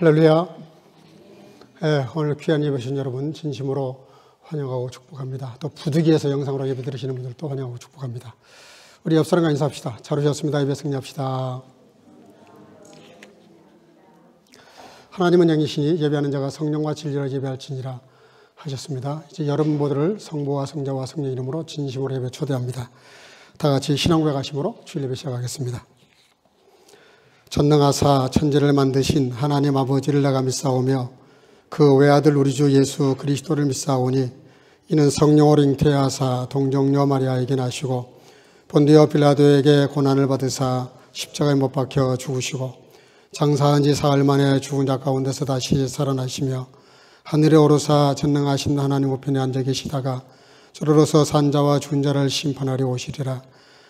할렐루야. 오늘 귀한 예배 오신 여러분 진심으로 환영하고 축복합니다. 또 부득이해서 영상으로 예배 드리시는 분들도 환영하고 축복합니다. 우리 옆 사람과 인사합시다. 잘 오셨습니다. 예배 승리합시다. 하나님은 영이시니 예배하는 자가 성령과 진리로 예배할지니라 하셨습니다. 이제 여러분 모두를 성부와 성자와 성령 이름으로 진심으로 예배 초대합니다. 다 같이 신앙고백 하심으로 주일 예배 시작하겠습니다. 전능하사 천지를 만드신 하나님 아버지를 내가 믿사오며 그 외아들 우리 주 예수 그리스도를 믿사오니 이는 성령으로 잉태하사 동정녀 마리아에게 나시고 본디오 빌라도에게 고난을 받으사 십자가에 못 박혀 죽으시고 장사한 지 사흘 만에 죽은 자 가운데서 다시 살아나시며 하늘에 오르사 전능하신 하나님 우편에 앉아 계시다가 저로서 산자와 죽은 자를 심판하려 오시리라.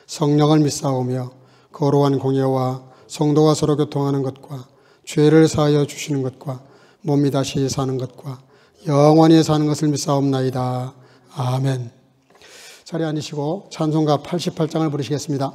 성령을 믿사오며 거룩한 공예와 성도가 서로 교통하는 것과 죄를 사하여 주시는 것과 몸이 다시 사는 것과 영원히 사는 것을 믿사옵나이다. 아멘. 자리에 앉으시고 찬송가 88장을 부르시겠습니다.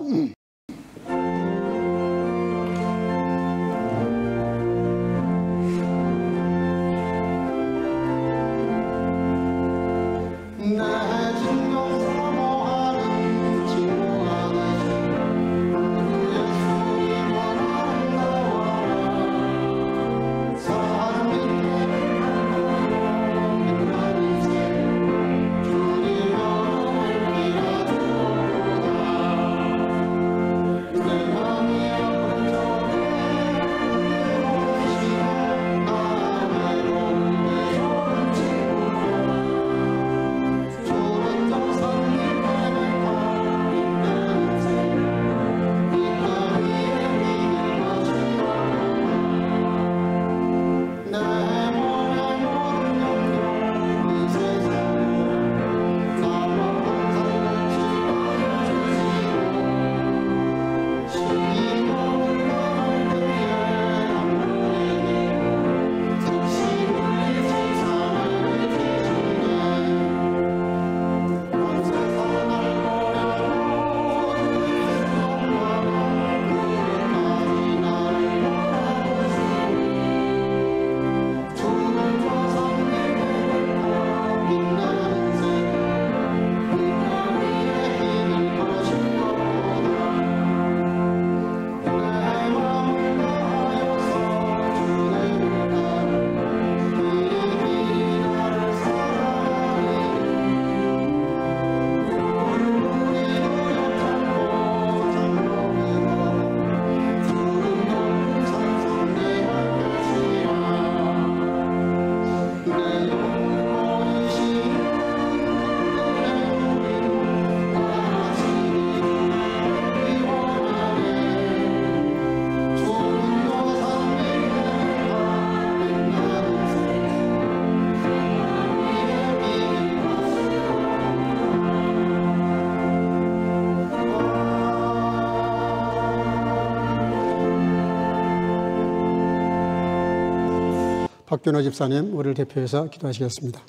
박균호 집사님, 우리를 대표해서 기도하시겠습니다.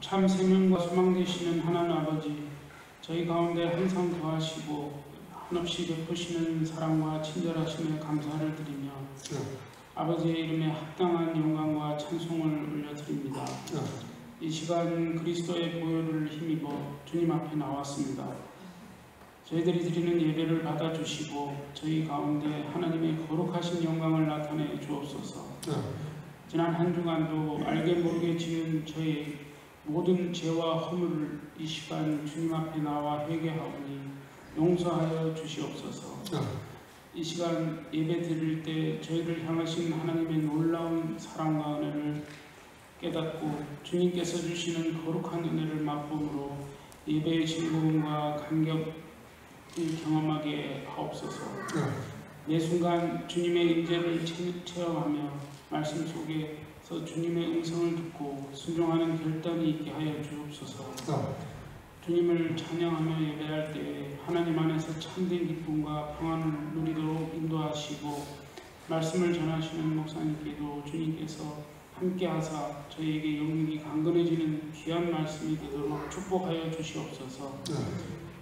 참 생명과 소망 되시는 하나님 아버지, 저희 가운데 항상 더하시고 한없이 베푸시는 사랑과 친절하심에 감사를 드리며 아버지의 이름에 합당한 영광과 찬송을 올려드립니다. 이 시간 그리스도의 보혈을 힘입어 주님 앞에 나왔습니다. 저희들이 드리는 예배를 받아주시고 저희 가운데 하나님의 거룩하신 영광을 나타내 주옵소서. 지난 한 주간도 알게 모르게 지은 저희 모든 죄와 허물을 이 시간 주님 앞에 나와 회개하오니 용서하여 주시옵소서. 이 시간 예배 드릴 때 저희를 향하신 하나님의 놀라운 사랑과 은혜를 깨닫고 주님께서 주시는 거룩한 은혜를 맛보므로 예배의 즐거움과 감격을 경험하게 하옵소서. 매 순간 주님의 임재를 체험하며 말씀 속에서 주님의 음성을 듣고 순종하는 결단이 있게 하여 주옵소서. 주님을 찬양하며 예배할 때 하나님 안에서 참된 기쁨과 평안을 누리도록 인도하시고 말씀을 전하시는 목사님께도 주님께서 함께하사 저희에게 영육이 강건해지는 귀한 말씀이 되도록 축복하여 주시옵소서.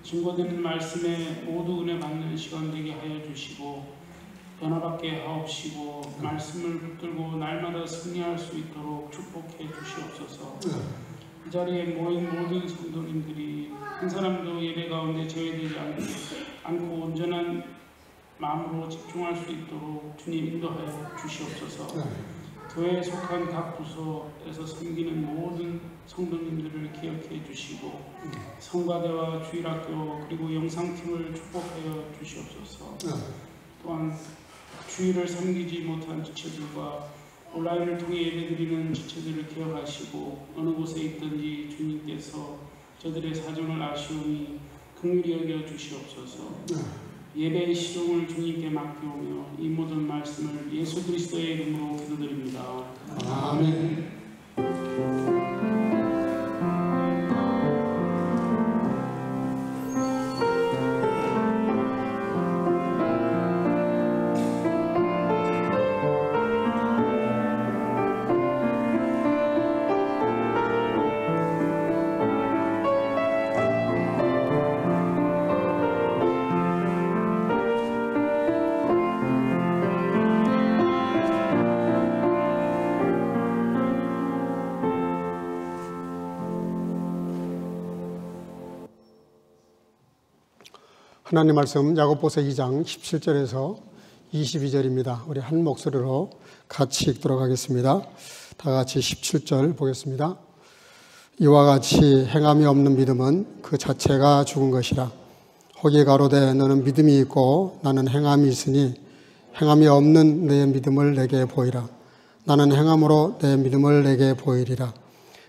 증거되는 말씀에 모두 은혜 받는 시간 되게 하여 주시고 변화받게 하옵시고 말씀을 붙들고 날마다 승리할 수 있도록 축복해 주시옵소서. 이 자리에 모인 모든 성도님들이 한 사람도 예배 가운데 제외되지 않고 온전한 마음으로 집중할 수 있도록 주님 인도하여 주시옵소서. 교회에 속한 각 부서에서 섬기는 모든 성도님들을 기억해 주시고 성가대와 주일학교 그리고 영상팀을 축복하여 주시옵소서. 또한 주일을 섬기지 못한 지체들과 온라인을 통해 예배드리는 지체들을 기억하시고 어느 곳에 있든지 주님께서 저들의 사정을 아시오니 긍휼히 여겨 주시옵소서. 예배의 시종을 주님께 맡기오며 이 모든 말씀을 예수 그리스도의 이름으로 기도드립니다. 아멘. 하나님 말씀 야고보서 2장 17절에서 22절입니다. 우리 한 목소리로 같이 읽도록 하겠습니다. 다 같이 17절 보겠습니다. 이와 같이 행함이 없는 믿음은 그 자체가 죽은 것이라. 혹이 가로되 너는 믿음이 있고 나는 행함이 있으니 행함이 없는 내 믿음을 내게 보이라. 나는 행함으로 내 믿음을 내게 보이리라.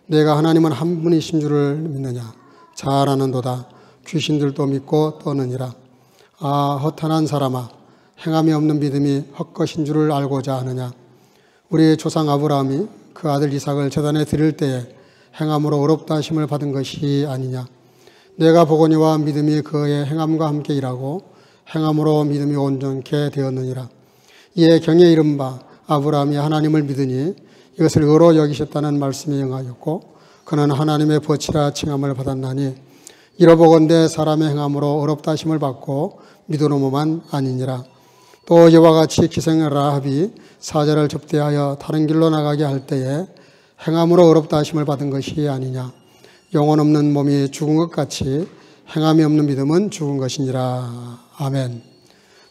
내가 하나님은 한 분이신 줄을 믿느냐? 잘 아는도다. 귀신들도 믿고 떠느니라. 아, 허탄한 사람아, 행함이 없는 믿음이 헛것인 줄을 알고자 하느냐? 우리 조상 아브라함이 그 아들 이삭을 제단에 드릴 때에 행함으로 의롭다 하심을 받은 것이 아니냐? 내가 보거니와 믿음이 그의 행함과 함께 일하고 행함으로 믿음이 온전케 되었느니라. 이에 경에 이른 바 아브라함이 하나님을 믿으니 이것을 의로 여기셨다는 말씀이 응하였고 그는 하나님의 벗이라 칭함을 받았나니 이러보건대 사람의 행함으로 의롭다 하심을 받고 믿으노만 아니니라. 또 이와 같이 기생 라합이 사자를 접대하여 다른 길로 나가게 할 때에 행함으로 의롭다 하심을 받은 것이 아니냐. 영혼 없는 몸이 죽은 것 같이 행함이 없는 믿음은 죽은 것이니라. 아멘.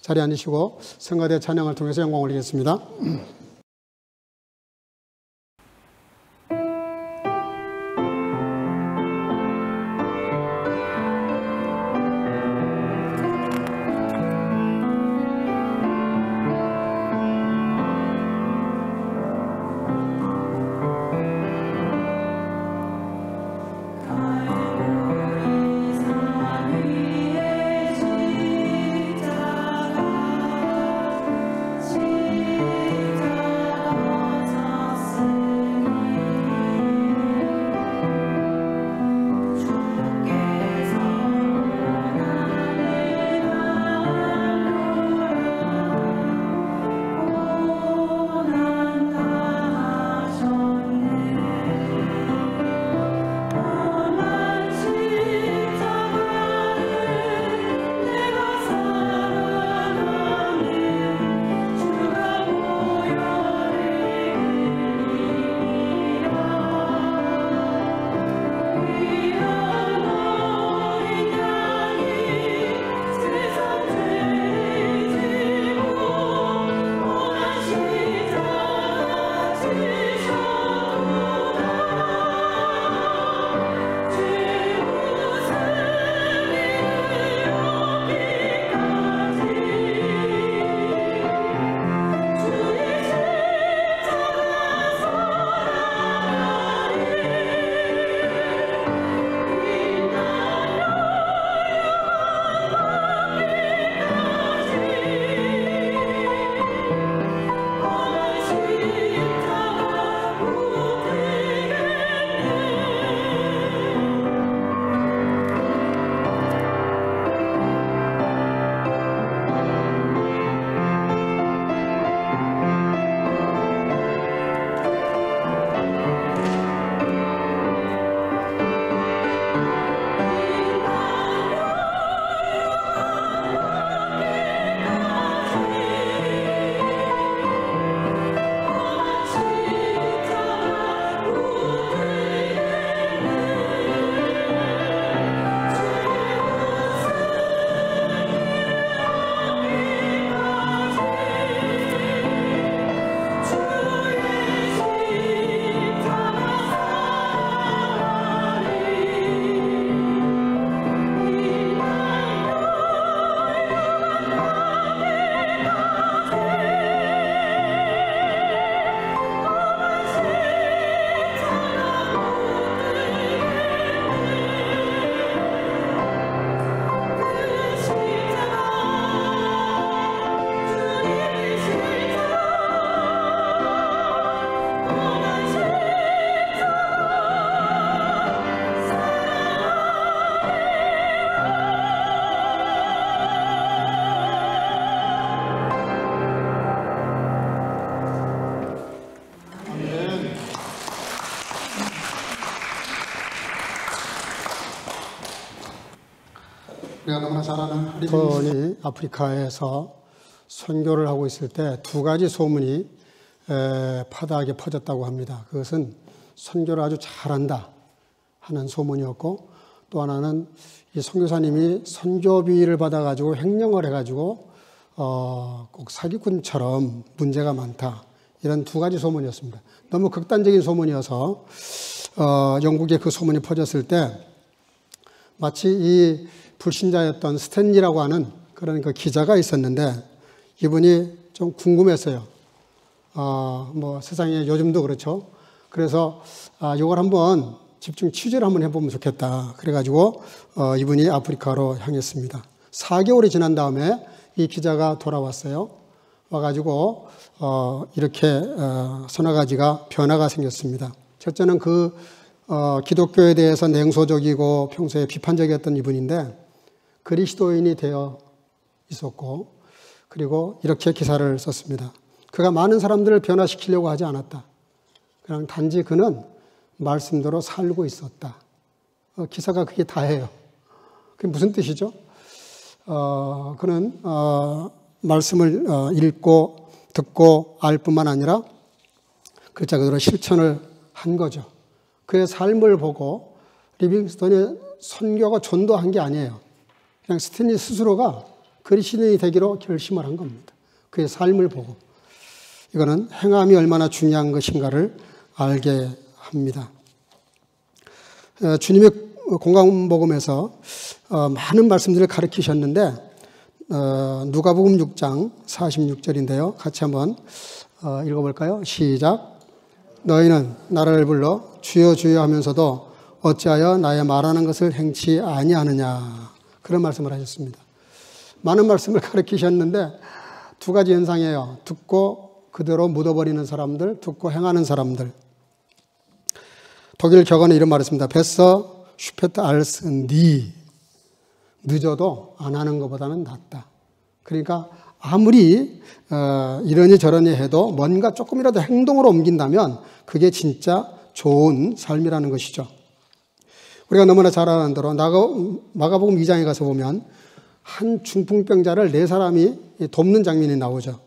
자리에 앉으시고 성가대 찬양을 통해서 영광 올리겠습니다. 십자가 우리가 너무나 잘 아는 하리슨이 아프리카에서 선교를 하고 있을 때 두 가지 소문이 파다하게 퍼졌다고 합니다. 그것은 선교를 아주 잘한다 하는 소문이었고, 또 하나는 이 선교사님이 선교비를 받아가지고 횡령을 해가지고 꼭 사기꾼처럼 문제가 많다, 이런 두 가지 소문이었습니다. 너무 극단적인 소문이어서 영국에 그 소문이 퍼졌을 때 마치 이 불신자였던 스탠리라고 하는 그런 그 기자가 있었는데, 이분이 좀 궁금했어요. 뭐 세상에 요즘도 그렇죠. 그래서 이걸 한번 집중 취재를 한번 해보면 좋겠다. 그래가지고 이분이 아프리카로 향했습니다. 4개월이 지난 다음에 이 기자가 돌아왔어요. 와가지고 이렇게 서너 가지가 변화가 생겼습니다. 첫째는 그 기독교에 대해서 냉소적이고 평소에 비판적이었던 이분인데 그리스도인이 되어 있었고, 그리고 이렇게 기사를 썼습니다. 그가 많은 사람들을 변화시키려고 하지 않았다. 그냥 단지 그는 말씀대로 살고 있었다. 기사가 그게 다예요. 그게 무슨 뜻이죠? 그는 말씀을 읽고 듣고 알 뿐만 아니라 글자 그대로 실천을 한 거죠. 그의 삶을 보고 리빙스턴의 선교가 전도한 게 아니에요. 그냥 스탠리 스스로가 그리스도인이 되기로 결심을 한 겁니다. 그의 삶을 보고. 이거는 행함이 얼마나 중요한 것인가를 알게 합니다. 주님의 공감복음에서 많은 말씀들을 가르치셨는데 누가복음 6장 46절인데요. 같이 한번 읽어볼까요? 시작. 너희는 나를 불러 주여 주여 하면서도 어찌하여 나의 말하는 것을 행치 아니하느냐. 그런 말씀을 하셨습니다. 많은 말씀을 가르치셨는데 두 가지 현상이에요. 듣고 그대로 묻어버리는 사람들, 듣고 행하는 사람들. 독일 격언에 이런 말을 했습니다. 베서 슈페트 알스 니. 늦어도 안 하는 것보다는 낫다. 그러니까 아무리 이러니 저러니 해도 뭔가 조금이라도 행동으로 옮긴다면 그게 진짜 좋은 삶이라는 것이죠. 우리가 너무나 잘 아는 대로 마가복음 2장에 가서 보면 한 중풍병자를 4사람이 돕는 장면이 나오죠.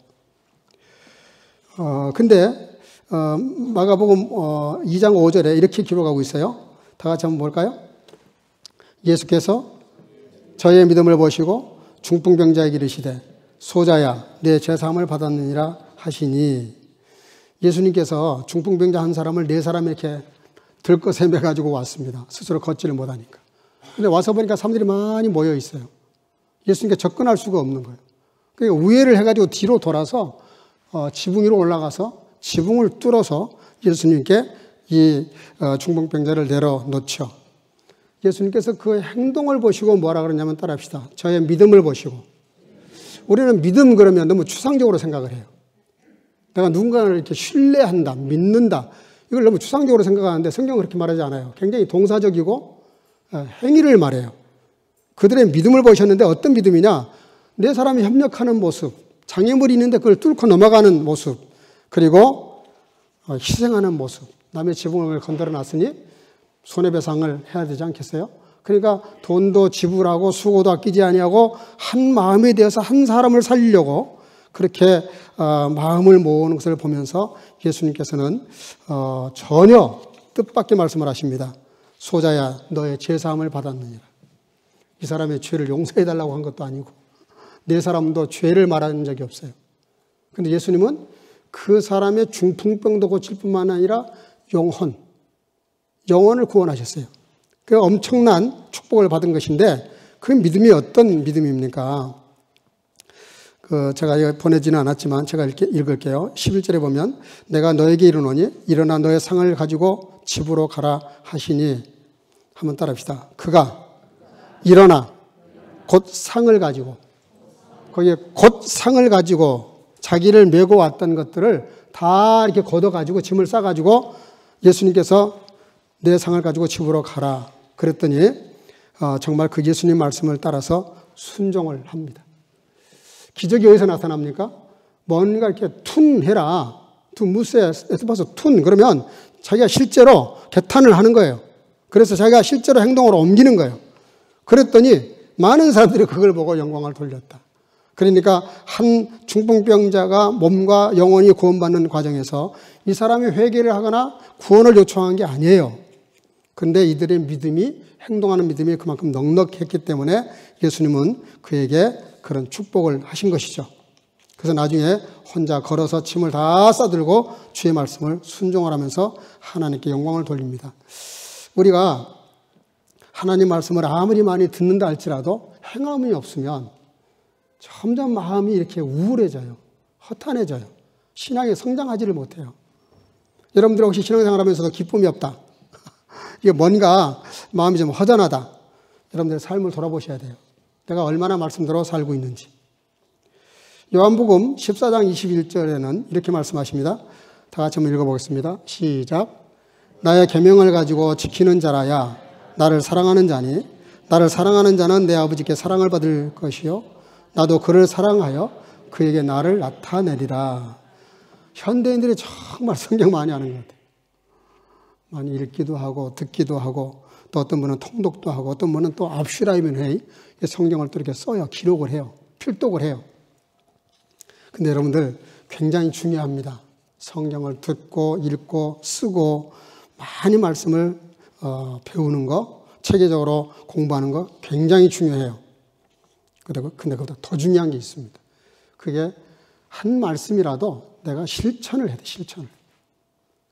근데 마가복음 2장 5절에 이렇게 기록하고 있어요. 다 같이 한번 볼까요? 예수께서 저의 믿음을 보시고 중풍병자에게 이르시되 소자야 내 죄사함을 받았느니라 하시니, 예수님께서 중풍병자 한 사람을 4사람이 이렇게 들것에 가지고 왔습니다. 스스로 걷지를 못하니까. 근데 와서 보니까 사람들이 많이 모여 있어요. 예수님께 접근할 수가 없는 거예요. 그러니까 우회를 해가지고 뒤로 돌아서 지붕 위로 올라가서 지붕을 뚫어서 예수님께 이 중풍병자를 내려놓죠. 예수님께서 그 행동을 보시고 뭐라 그러냐면 따라합시다. 저의 믿음을 보시고. 우리는 믿음 그러면 너무 추상적으로 생각을 해요. 내가 누군가를 이렇게 신뢰한다, 믿는다. 이걸 너무 추상적으로 생각하는데 성경은 그렇게 말하지 않아요. 굉장히 동사적이고 행위를 말해요. 그들의 믿음을 보셨는데 어떤 믿음이냐? 4사람이 협력하는 모습, 장애물이 있는데 그걸 뚫고 넘어가는 모습, 그리고 희생하는 모습. 남의 지붕을 건드려 놨으니 손해배상을 해야 되지 않겠어요? 그러니까 돈도 지불하고 수고도 아끼지 아니하고 한 마음에 대해서 한 사람을 살리려고 그렇게 마음을 모으는 것을 보면서 예수님께서는 전혀 뜻밖의 말씀을 하십니다. 소자야 너의 죄사함을 받았느니라. 이 사람의 죄를 용서해달라고 한 것도 아니고 4사람도 죄를 말한 적이 없어요. 그런데 예수님은 그 사람의 중풍병도 고칠 뿐만 아니라 영혼을 구원하셨어요. 그 엄청난 축복을 받은 것인데 그 믿음이 어떤 믿음입니까? 제가 보내지는 않았지만 제가 읽을게요. 11절에 보면 내가 너에게 이르노니 일어나 너의 상을 가지고 집으로 가라 하시니, 한번 따라합시다. 그가 일어나 곧 상을 가지고, 거기에 곧 상을 가지고 자기를 메고 왔던 것들을 다 이렇게 걷어가지고 짐을 싸가지고 예수님께서 내 상을 가지고 집으로 가라 그랬더니 정말 그 예수님 말씀을 따라서 순종을 합니다. 기적이 어디서 나타납니까? 뭔가 이렇게 툰 해라. 툰 무세 에스파서 툰 그러면 자기가 실제로 개탄을 하는 거예요. 그래서 자기가 실제로 행동으로 옮기는 거예요. 그랬더니 많은 사람들이 그걸 보고 영광을 돌렸다. 그러니까 한 중풍병자가 몸과 영혼이 구원받는 과정에서 이 사람이 회개를 하거나 구원을 요청한 게 아니에요. 그런데 이들의 믿음이, 행동하는 믿음이 그만큼 넉넉했기 때문에 예수님은 그에게 그런 축복을 하신 것이죠. 그래서 나중에 혼자 걸어서 짐을 다 싸들고 주의 말씀을 순종을 하면서 하나님께 영광을 돌립니다. 우리가 하나님 말씀을 아무리 많이 듣는다 할지라도 행함이 없으면 점점 마음이 이렇게 우울해져요. 허탄해져요. 신앙에 성장하지를 못해요. 여러분들 혹시 신앙생활 하면서도 기쁨이 없다. 이게 뭔가 마음이 좀 허전하다. 여러분들의 삶을 돌아보셔야 돼요. 내가 얼마나 말씀대로 살고 있는지. 요한복음 14장 21절에는 이렇게 말씀하십니다. 다 같이 한번 읽어보겠습니다. 시작. 나의 계명을 가지고 지키는 자라야 나를 사랑하는 자니 나를 사랑하는 자는 내 아버지께 사랑을 받을 것이요 나도 그를 사랑하여 그에게 나를 나타내리라. 현대인들이 정말 성경 많이 하는 것 같아요. 많이 읽기도 하고 듣기도 하고 또 어떤 분은 통독도 하고 어떤 분은 또 압슈라이면 회의 성경을 또 이렇게 써요. 기록을 해요. 필독을 해요. 근데 여러분들 굉장히 중요합니다. 성경을 듣고 읽고 쓰고 많이 말씀을 배우는 거, 체계적으로 공부하는 거 굉장히 중요해요. 근데 그보다 더 중요한 게 있습니다. 그게 한 말씀이라도 내가 실천을 해야 돼, 실천을.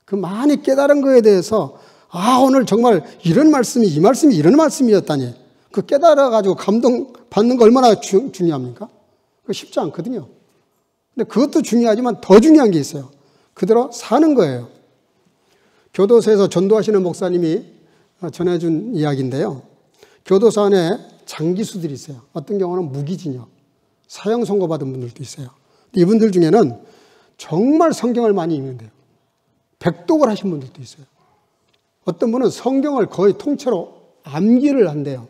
그 많이 깨달은 거에 대해서 오늘 정말 이런 말씀이 이 말씀이 이런 말씀이었다니 그 깨달아가지고 감동받는 거 얼마나 중요합니까? 그거 쉽지 않거든요. 근데 그것도 중요하지만 더 중요한 게 있어요. 그대로 사는 거예요. 교도소에서 전도하시는 목사님이 전해준 이야기인데요. 교도소 안에 장기수들이 있어요. 어떤 경우는 무기징역, 사형 선고받은 분들도 있어요. 이분들 중에는 정말 성경을 많이 읽는데요. 백독을 하신 분들도 있어요. 어떤 분은 성경을 거의 통째로 암기를 한대요.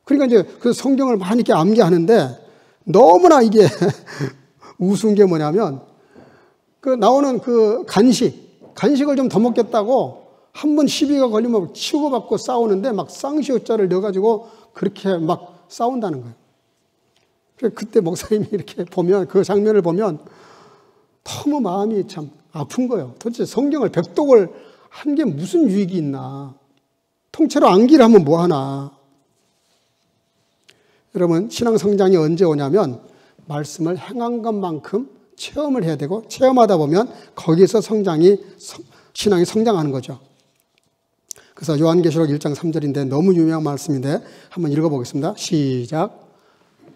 그러니까 이제 그 성경을 많이 이렇게 암기하는데 너무나 이게 우스운 게 뭐냐면 그 나오는 그 간식을 좀 더 먹겠다고 한 번 시비가 걸리면 치고받고 싸우는데 막 쌍시옷자를 넣어가지고 그렇게 막 싸운다는 거예요. 그때 목사님이 이렇게 보면 그 장면을 보면 너무 마음이 참 아픈 거예요. 도대체 성경을 백독을 한 게 무슨 유익이 있나. 통째로 암기를 하면 뭐하나. 여러분 신앙 성장이 언제 오냐면 말씀을 행한 것만큼 체험을 해야 되고 체험하다 보면 거기서 신앙이 성장하는 거죠. 그래서 요한계시록 1장 3절인데 너무 유명한 말씀인데 한번 읽어보겠습니다. 시작.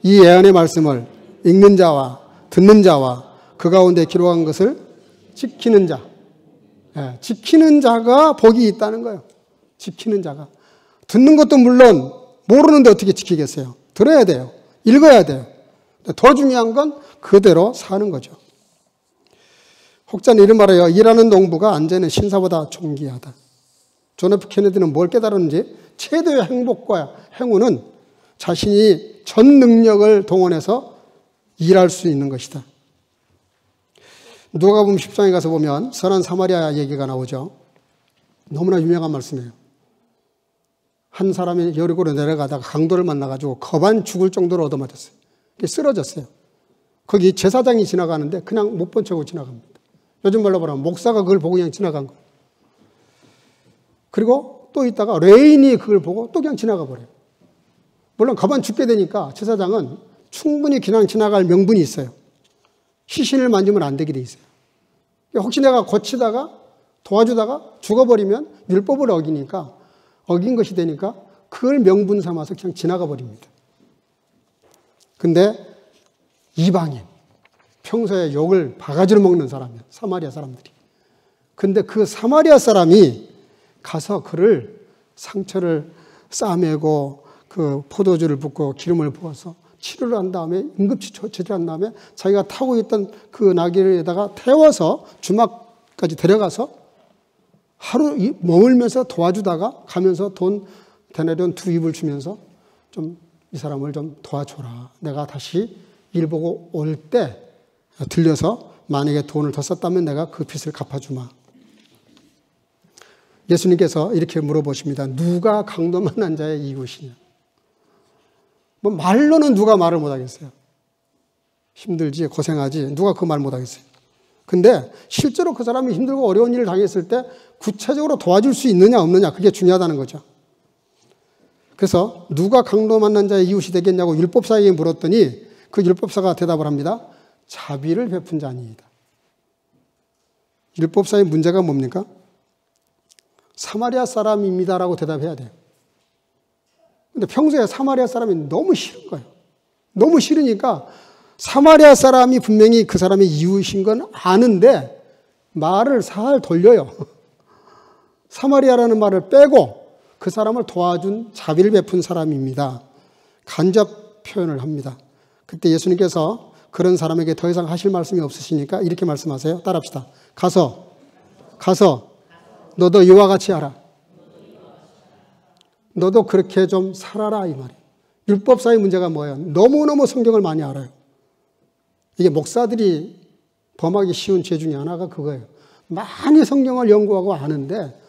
이 예언의 말씀을 읽는 자와 듣는 자와 그 가운데 기록한 것을 지키는 자. 지키는 자가 복이 있다는 거예요. 지키는 자가. 듣는 것도 물론 모르는데 어떻게 지키겠어요? 들어야 돼요. 읽어야 돼요. 더 중요한 건 그대로 사는 거죠. 혹자는 이런 말이에요. 일하는 농부가 안전은 신사보다 존귀하다. 존 F 케네디는 뭘 깨달았는지 최대의 행복과 행운은 자신이 전 능력을 동원해서 일할 수 있는 것이다. 누가복음 10장에 가서 보면 선한 사마리아 얘기가 나오죠. 너무나 유명한 말씀이에요. 한 사람이 여리고로 내려가다가 강도를 만나가지고 거반 죽을 정도로 얻어맞았어요. 쓰러졌어요. 거기 제사장이 지나가는데 그냥 못 본 척하고 지나갑니다. 요즘 말로 말하면 목사가 그걸 보고 그냥 지나간 거예요. 그리고 또 있다가 레인이 그걸 보고 또 그냥 지나가 버려요. 물론 가만 죽게 되니까 제사장은 충분히 그냥 지나갈 명분이 있어요. 시신을 만지면 안 되게 돼 있어요. 혹시 내가 고치다가 도와주다가 죽어버리면 율법을 어기니까 어긴 것이 되니까 그걸 명분 삼아서 그냥 지나가 버립니다. 근데 이방인, 평소에 욕을 바가지로 먹는 사람이에요. 사마리아 사람들이. 근데 그 사마리아 사람이 가서 그를 상처를 싸매고 그 포도주를 붓고 기름을 부어서 치료를 한 다음에 응급치 처치한 다음에 자기가 타고 있던 그 나귀에다가 태워서 주막까지 데려가서 하루 머물면서 도와주다가 가면서 돈 대나리온 2입을 주면서 좀 이 사람을 좀 도와줘라. 내가 다시 일 보고 올 때 들려서 만약에 돈을 더 썼다면 내가 그 빚을 갚아주마. 예수님께서 이렇게 물어보십니다. 누가 강도 만난 자의 이웃이냐? 뭐 말로는 누가 말을 못하겠어요. 힘들지, 고생하지, 누가 그 말 못하겠어요. 근데 실제로 그 사람이 힘들고 어려운 일을 당했을 때 구체적으로 도와줄 수 있느냐 없느냐, 그게 중요하다는 거죠. 그래서 누가 강도 만난 자의 이웃이 되겠냐고 율법사에게 물었더니 그 율법사가 대답을 합니다. 자비를 베푼 자니이다. 율법사의 문제가 뭡니까? 사마리아 사람입니다라고 대답해야 돼요. 근데 평소에 사마리아 사람이 너무 싫은 거예요. 너무 싫으니까 사마리아 사람이 분명히 그 사람의 이웃인 건 아는데 말을 살 돌려요. 사마리아라는 말을 빼고 그 사람을 도와준 자비를 베푼 사람입니다. 간접 표현을 합니다. 그때 예수님께서 그런 사람에게 더 이상 하실 말씀이 없으시니까 이렇게 말씀하세요. 따라합시다. 가서 너도 이와 같이 하라. 너도 그렇게 좀 살아라, 이 말이에요. 율법사의 문제가 뭐예요? 너무너무 성경을 많이 알아요. 이게 목사들이 범하기 쉬운 죄 중에 하나가 그거예요. 많이 성경을 연구하고 아는데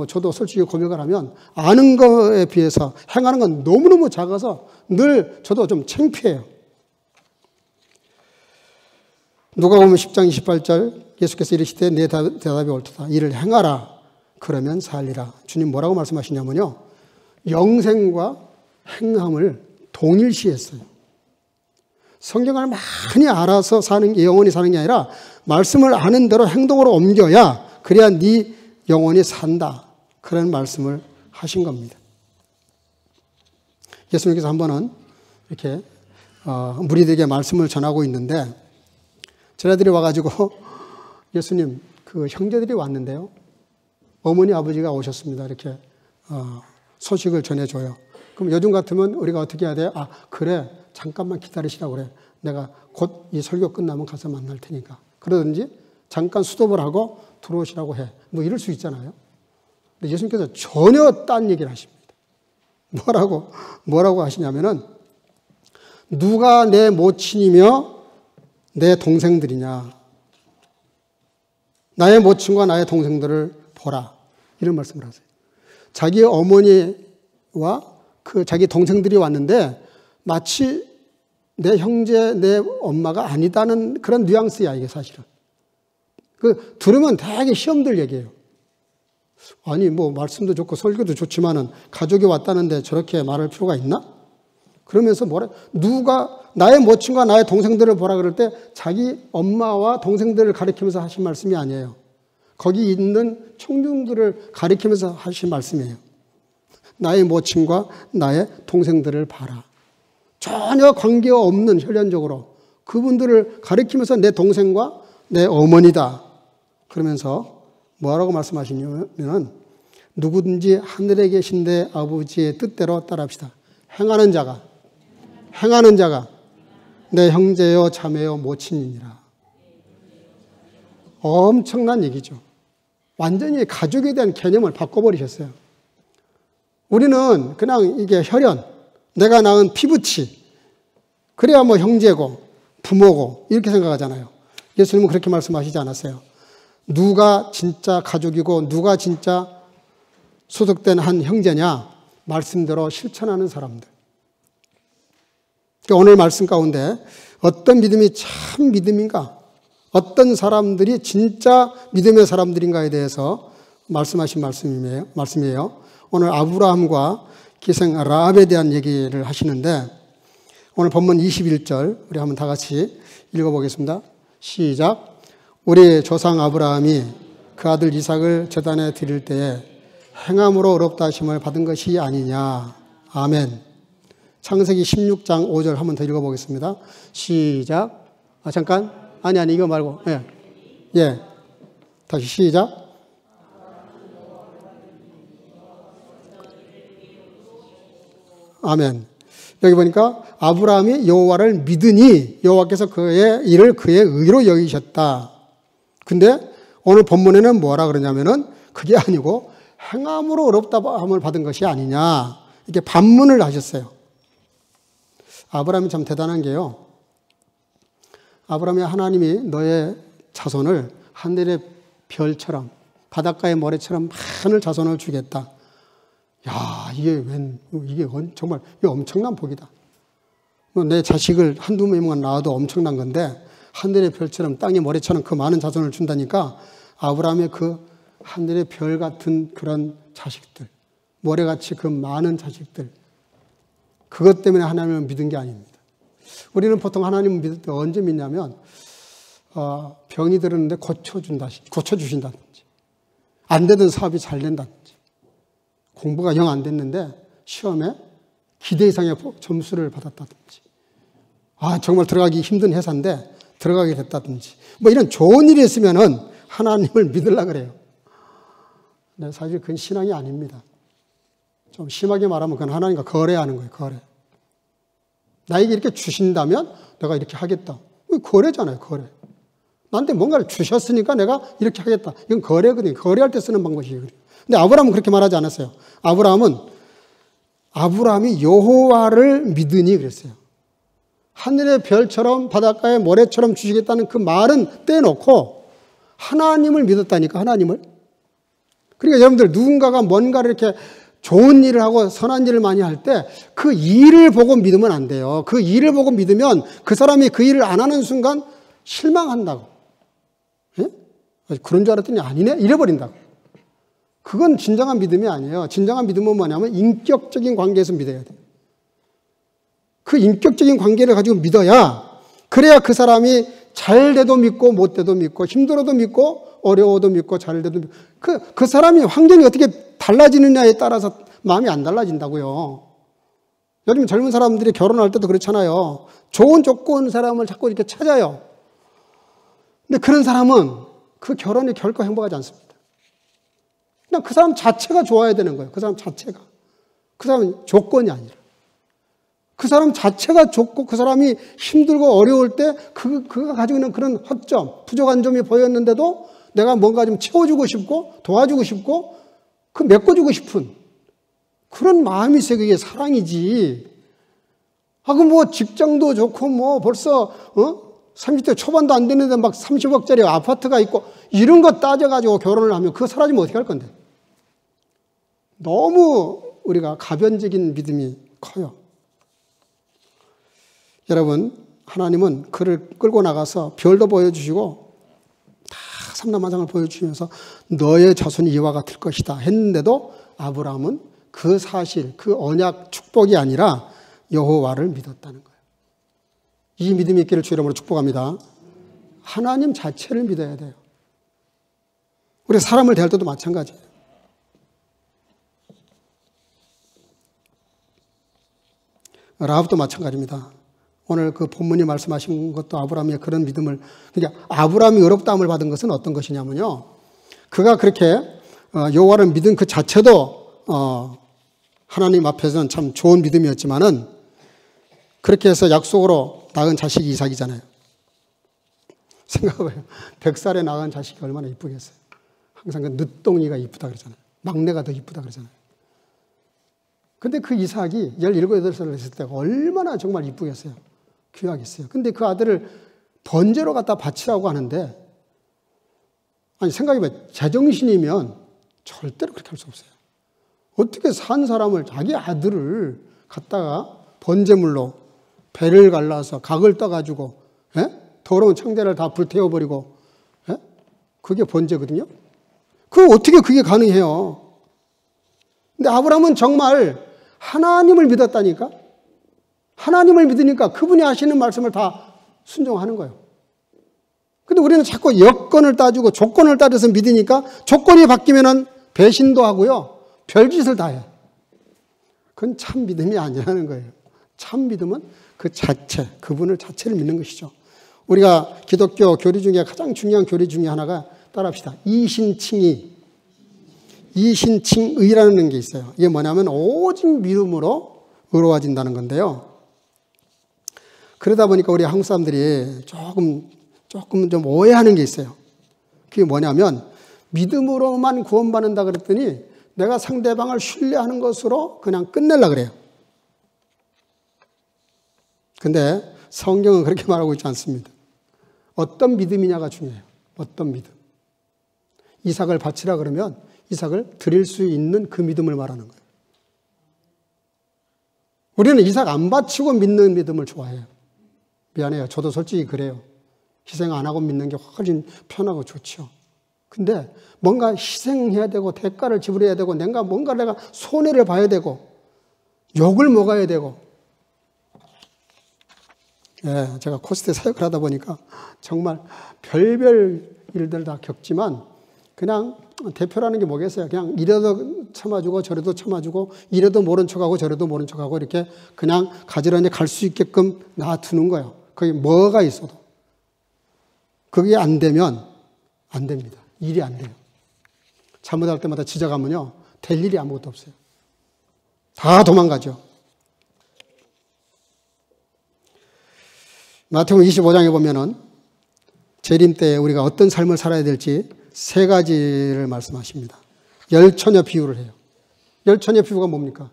저도 솔직히 고백을 하면 아는 거에 비해서 행하는 건 너무너무 작아서 늘 저도 좀 창피해요. 누가복음 10장 28절 예수께서 이르시되 내 대답이 옳도다. 이를 행하라. 그러면 살리라. 주님 뭐라고 말씀하시냐면요. 영생과 행함을 동일시했어요. 성경을 많이 알아서 사는 게 영원히 사는 게 아니라 말씀을 아는 대로 행동으로 옮겨야 그래야 네 영원히 산다. 그런 말씀을 하신 겁니다. 예수님께서 한 번은 이렇게 무리들에게 말씀을 전하고 있는데 저희들이 와가지고 예수님 그 형제들이 왔는데요. 어머니 아버지가 오셨습니다. 이렇게 소식을 전해줘요. 그럼 요즘 같으면 우리가 어떻게 해야 돼요? 아 그래 잠깐만 기다리시라고 그래. 내가 곧 이 설교 끝나면 가서 만날 테니까. 그러든지 잠깐 수도를 하고 들어오시라고 해. 뭐 이럴 수 있잖아요. 근데 예수님께서 전혀 딴 얘기를 하십니다. 뭐라고 하시냐면은 누가 내 모친이며 내 동생들이냐. 나의 모친과 나의 동생들을 보라. 이런 말씀을 하세요. 자기 어머니와 그 자기 동생들이 왔는데 마치 내 형제, 내 엄마가 아니다는 그런 뉘앙스야, 이게 사실은. 들으면 되게 시험들 얘기예요. 아니, 말씀도 좋고 설교도 좋지만은 가족이 왔다는데 저렇게 말할 필요가 있나? 그러면서 누가 나의 모친과 나의 동생들을 보라 그럴 때 자기 엄마와 동생들을 가리키면서 하신 말씀이 아니에요. 거기 있는 청중들을 가리키면서 하신 말씀이에요. 나의 모친과 나의 동생들을 봐라. 전혀 관계없는 혈연적으로 그분들을 가리키면서 내 동생과 내 어머니다. 그러면서 뭐라고 말씀하시냐면 누구든지 하늘에 계신 내 아버지의 뜻대로 따라합시다. 행하는 자가 내 형제요 자매요 모친이니라. 엄청난 얘기죠. 완전히 가족에 대한 개념을 바꿔버리셨어요. 우리는 그냥 이게 혈연, 내가 낳은 피부치, 그래야 형제고 부모고 이렇게 생각하잖아요. 예수님은 그렇게 말씀하시지 않았어요. 누가 진짜 가족이고 누가 진짜 소속된 한 형제냐? 말씀대로 실천하는 사람들. 오늘 말씀 가운데 어떤 믿음이 참 믿음인가? 어떤 사람들이 진짜 믿음의 사람들인가에 대해서 말씀하신 말씀이에요. 오늘 아브라함과 기생 라합에 대한 얘기를 하시는데 오늘 본문 21절 우리 한번 다 같이 읽어보겠습니다. 시작. 우리 조상 아브라함이 그 아들 이삭을 제단에 드릴 때에 행함으로 의롭다 하심을 받은 것이 아니냐. 아멘. 창세기 16장 5절 한번 더 읽어보겠습니다. 시작. 잠깐. 아니 이거 말고. 예. 다시 시작. 아멘. 여기 보니까 아브라함이 여호와를 믿으니 여호와께서 그의 일을 그의 의로 여기셨다. 근데 오늘 본문에는 뭐라 그러냐면은 그게 아니고 행함으로 의롭다함을 받은 것이 아니냐. 이렇게 반문을 하셨어요. 아브라함이 참 대단한 게요. 아브라함이 하나님이 너의 자손을 하늘의 별처럼 바닷가의 모래처럼 많은 자손을 주겠다. 야, 이게 정말 이게 엄청난 복이다. 뭐 내 자식을 한두 명만 낳아도 엄청난 건데 하늘의 별처럼 땅의 모래처럼 그 많은 자손을 준다니까 아브라함의 그 하늘의 별 같은 그런 자식들, 모래같이 그 많은 자식들, 그것 때문에 하나님을 믿은 게 아닙니다. 우리는 보통 하나님을 믿을 때 언제 믿냐면 병이 들었는데 고쳐주신다든지, 안 되던 사업이 잘 된다든지, 공부가 영 안 됐는데 시험에 기대 이상의 점수를 받았다든지, 정말 들어가기 힘든 회사인데 들어가게 됐다든지, 뭐 이런 좋은 일이 있으면은 하나님을 믿으려고 그래요. 근데 사실 그건 신앙이 아닙니다. 좀 심하게 말하면 그건 하나님과 거래하는 거예요, 거래. 나에게 이렇게 주신다면 내가 이렇게 하겠다. 거래잖아요, 거래. 나한테 뭔가를 주셨으니까 내가 이렇게 하겠다. 이건 거래거든요. 거래할 때 쓰는 방법이에요. 근데 아브라함은 그렇게 말하지 않았어요. 아브라함이 여호와를 믿으니 그랬어요. 하늘의 별처럼 바닷가의 모래처럼 주시겠다는 그 말은 떼놓고 하나님을 믿었다니까, 하나님을. 그러니까 여러분들 누군가가 뭔가를 이렇게 좋은 일을 하고 선한 일을 많이 할 때 그 일을 보고 믿으면 안 돼요. 그 일을 보고 믿으면 그 사람이 그 일을 안 하는 순간 실망한다고. 예? 그런 줄 알았더니 아니네? 이래버린다고. 그건 진정한 믿음이 아니에요. 진정한 믿음은 뭐냐면 인격적인 관계에서 믿어야 돼요. 그 인격적인 관계를 가지고 믿어야, 그래야 그 사람이 잘 돼도 믿고 못 돼도 믿고 힘들어도 믿고 어려워도 믿고 잘 돼도 믿고, 그 사람이 환경이 어떻게 달라지느냐에 따라서 마음이 안 달라진다고요. 요즘 젊은 사람들이 결혼할 때도 그렇잖아요. 좋은 조건 사람을 자꾸 이렇게 찾아요. 근데 그런 사람은 그 결혼이 결코 행복하지 않습니다. 그냥 그 사람 자체가 좋아야 되는 거예요. 그 사람 자체가. 그 사람은 조건이 아니라. 그 사람 자체가 좋고 그 사람이 힘들고 어려울 때 그가 가지고 있는 그런 허점, 부족한 점이 보였는데도 내가 뭔가 좀 채워주고 싶고 도와주고 싶고 그 메꿔주고 싶은 그런 마음이 있어요. 그게 사랑이지. 그럼 뭐 직장도 좋고 뭐 벌써 30대 초반도 안 되는데 막 30억짜리 아파트가 있고 이런 거 따져가지고 결혼을 하면 그거 사라지면 어떻게 할 건데? 너무 우리가 가변적인 믿음이 커요. 여러분, 하나님은 그를 끌고 나가서 별도 보여주시고 다 삼라만상을 보여주시면서 너의 자손이 이와 같을 것이다 했는데도 아브라함은 그 사실, 그 언약 축복이 아니라 여호와를 믿었다는 거예요. 이 믿음이 있기를 주 이름으로 축복합니다. 하나님 자체를 믿어야 돼요. 우리 사람을 대할 때도 마찬가지예요. 라합도 마찬가지입니다. 오늘 그 본문이 말씀하신 것도 아브라함의 그런 믿음을, 그러니까 아브라함이 의롭다함을 받은 것은 어떤 것이냐면요. 그가 그렇게 여호와를 믿은 그 자체도 하나님 앞에서는 참 좋은 믿음이었지만은 그렇게 해서 약속으로 낳은 자식이 이삭이잖아요. 생각해봐요. 100살에 낳은 자식이 얼마나 이쁘겠어요. 항상 그 늦둥이가 이쁘다 그러잖아요. 막내가 더 이쁘다 그러잖아요. 근데 그 이삭이 17, 18살을 했을 때 얼마나 정말 이쁘겠어요. 귀하겠어요. 근데 그 아들을 번제로 갖다 바치라고 하는데, 아니 생각해봐요. 제정신이면 절대로 그렇게 할 수 없어요. 어떻게 산 사람을, 자기 아들을 갖다가 번제물로 배를 갈라서 각을 떠가지고 더러운 창자를 다 불태워버리고, 그게 번제거든요. 어떻게 그게 가능해요? 근데 아브라함은 정말 하나님을 믿었다니까. 하나님을 믿으니까 그분이 하시는 말씀을 다 순종하는 거예요. 근데 우리는 자꾸 여건을 따지고 조건을 따져서 믿으니까 조건이 바뀌면은 배신도 하고요. 별짓을 다 해요. 그건 참 믿음이 아니라는 거예요. 참 믿음은 그 자체, 그분을 자체를 믿는 것이죠. 우리가 기독교 교리 중에 가장 중요한 교리 중에 하나가, 따라합시다. 이신칭의라는 게 있어요. 이게 뭐냐면 오직 믿음으로 의로워진다는 건데요. 그러다 보니까 우리 한국 사람들이 조금 좀 오해하는 게 있어요. 그게 뭐냐면 믿음으로만 구원받는다 그랬더니 내가 상대방을 신뢰하는 것으로 그냥 끝내려고 그래요. 근데 성경은 그렇게 말하고 있지 않습니다. 어떤 믿음이냐가 중요해요. 어떤 믿음. 이삭을 바치라 그러면 이삭을 드릴 수 있는 그 믿음을 말하는 거예요. 우리는 이삭 안 바치고 믿는 믿음을 좋아해요. 미안해요. 저도 솔직히 그래요. 희생 안 하고 믿는 게 훨씬 편하고 좋죠. 근데 뭔가 희생해야 되고 대가를 지불해야 되고 뭔가 내가 손해를 봐야 되고 욕을 먹어야 되고. 예, 제가 코스트에 사역을 하다 보니까 정말 별별 일들 다 겪지만 그냥 대표라는 게 뭐겠어요. 그냥 이래도 참아주고 저래도 참아주고 이래도 모른 척하고 저래도 모른 척하고 이렇게 그냥 가지런히 갈 수 있게끔 놔두는 거예요. 거기 뭐가 있어도. 그게 안 되면 안 됩니다. 일이 안 돼요. 잘못할 때마다 지적하면요. 될 일이 아무것도 없어요. 다 도망가죠. 마태복음 25장에 보면은 재림 때 우리가 어떤 삶을 살아야 될지 세 가지를 말씀하십니다. 열처녀 비유를 해요. 열처녀 비유가 뭡니까?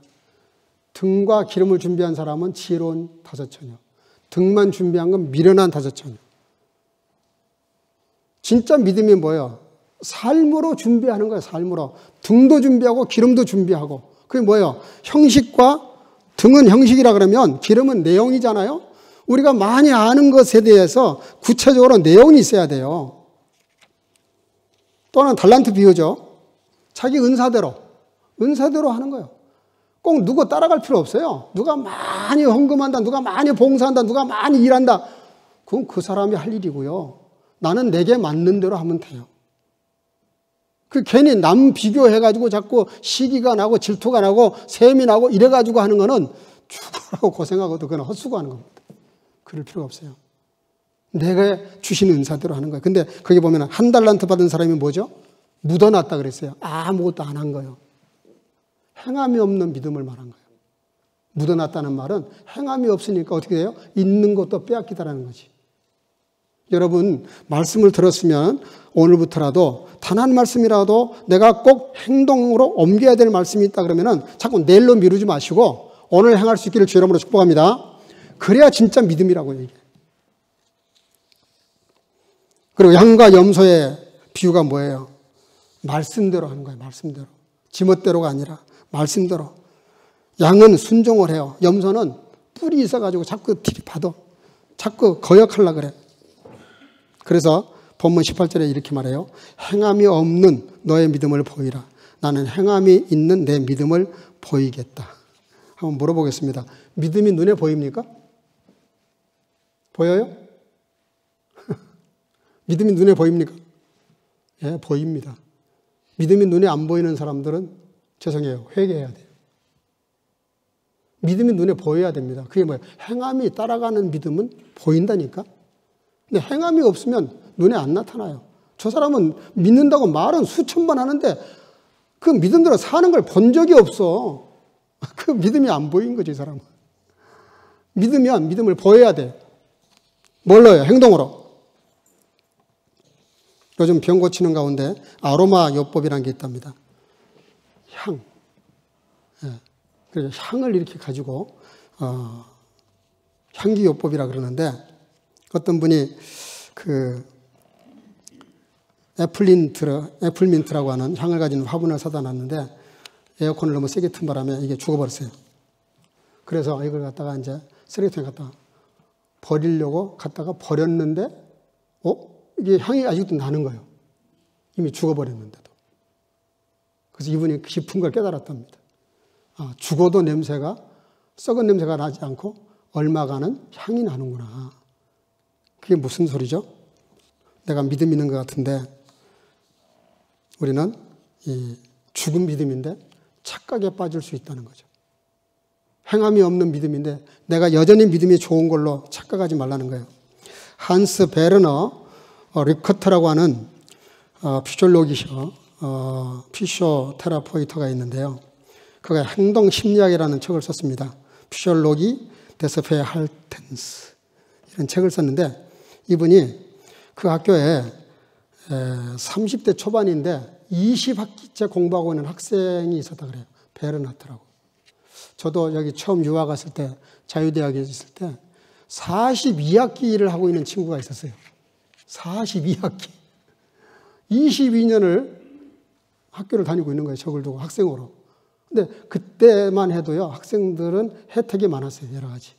등과 기름을 준비한 사람은 지혜로운 다섯처녀. 등만 준비한 건 미련한 다섯처녀. 진짜 믿음이 뭐예요? 삶으로 준비하는 거예요. 삶으로. 등도 준비하고 기름도 준비하고. 그게 뭐예요? 형식과 등은 형식이라 그러면 기름은 내용이잖아요. 우리가 많이 아는 것에 대해서 구체적으로 내용이 있어야 돼요. 또 하나는 달란트 비유죠. 자기 은사대로 하는 거예요. 꼭 누구 따라갈 필요 없어요. 누가 많이 헌금한다, 누가 많이 봉사한다, 누가 많이 일한다. 그건 그 사람이 할 일이고요. 나는 내게 맞는 대로 하면 돼요. 그 괜히 남 비교해가지고 자꾸 시기가 나고 질투가 나고 셈이 나고 이래가지고 하는 거는 죽으라고 고생하고도 그건 헛수고하는 겁니다. 그럴 필요가 없어요. 내가 주신 은사대로 하는 거예요. 근데 거기 보면 한 달란트 받은 사람이 뭐죠? 묻어놨다 그랬어요. 아무것도 안 한 거예요. 행함이 없는 믿음을 말한 거예요. 묻어놨다는 말은 행함이 없으니까 어떻게 돼요? 있는 것도 빼앗기다라는 거지. 여러분 말씀을 들었으면 오늘부터라도 단 한 말씀이라도 내가 꼭 행동으로 옮겨야 될 말씀이 있다 그러면은 자꾸 내일로 미루지 마시고 오늘 행할 수 있기를 주의 이름으로 축복합니다. 그래야 진짜 믿음이라고요, 이게. 그리고 양과 염소의 비유가 뭐예요? 말씀대로 하는 거예요, 말씀대로. 지멋대로가 아니라 말씀대로. 양은 순종을 해요. 염소는 뿔이 있어가지고 자꾸 들이받아. 자꾸 거역하려고 그래. 그래서 본문 18절에 이렇게 말해요. 행함이 없는 너의 믿음을 보이라. 나는 행함이 있는 내 믿음을 보이겠다. 한번 물어보겠습니다. 믿음이 눈에 보입니까? 보여요? 믿음이 눈에 보입니까? 예, 보입니다. 믿음이 눈에 안 보이는 사람들은 죄송해요. 회개해야 돼요. 믿음이 눈에 보여야 됩니다. 그게 뭐예요? 행함이 따라가는 믿음은 보인다니까? 근데 행함이 없으면 눈에 안 나타나요. 저 사람은 믿는다고 말은 수천 번 하는데 그 믿음대로 사는 걸 본 적이 없어. 그 믿음이 안 보인 거지, 이 사람은. 믿으면 믿음을 보여야 돼. 뭘로요? 행동으로. 요즘 병 고치는 가운데 아로마 요법이라는 게 있답니다. 향. 예. 그래서 향을 이렇게 가지고 향기 요법이라 그러는데 어떤 분이 그 애플민트라고 하는 향을 가진 화분을 사다 놨는데 에어컨을 너무 세게 튼 바람에 이게 죽어버렸어요. 그래서 이걸 갖다가 이제 쓰레기통에 갖다가 버리려고 갖다가 버렸는데 이게 향이 아직도 나는 거예요. 이미 죽어버렸는데도. 그래서 이분이 깊은 걸 깨달았답니다. 죽어도 냄새가 썩은 냄새가 나지 않고 얼마간은 향이 나는구나. 그게 무슨 소리죠? 내가 믿음 있는 것 같은데 우리는 이 죽은 믿음인데 착각에 빠질 수 있다는 거죠. 행함이 없는 믿음인데 내가 여전히 믿음이 좋은 걸로 착각하지 말라는 거예요. 한스 베르너 리커트라고 하는 피시올로기셔 피시오테라포이터가 있는데요. 그가 행동 심리학이라는 책을 썼습니다. 피시올로기 데스페 할텐스 이런 책을 썼는데 이분이 그 학교에 30대 초반인데 20학기째 공부하고 있는 학생이 있었다 그래요. 베르나트라고. 저도 여기 처음 유학 갔을 때 자유대학에 있을 때 42학기를 하고 있는 친구가 있었어요. 42학기. 22년을 학교를 다니고 있는 거예요. 저걸 두고 학생으로. 근데 그때만 해도요, 학생들은 혜택이 많았어요, 여러 가지.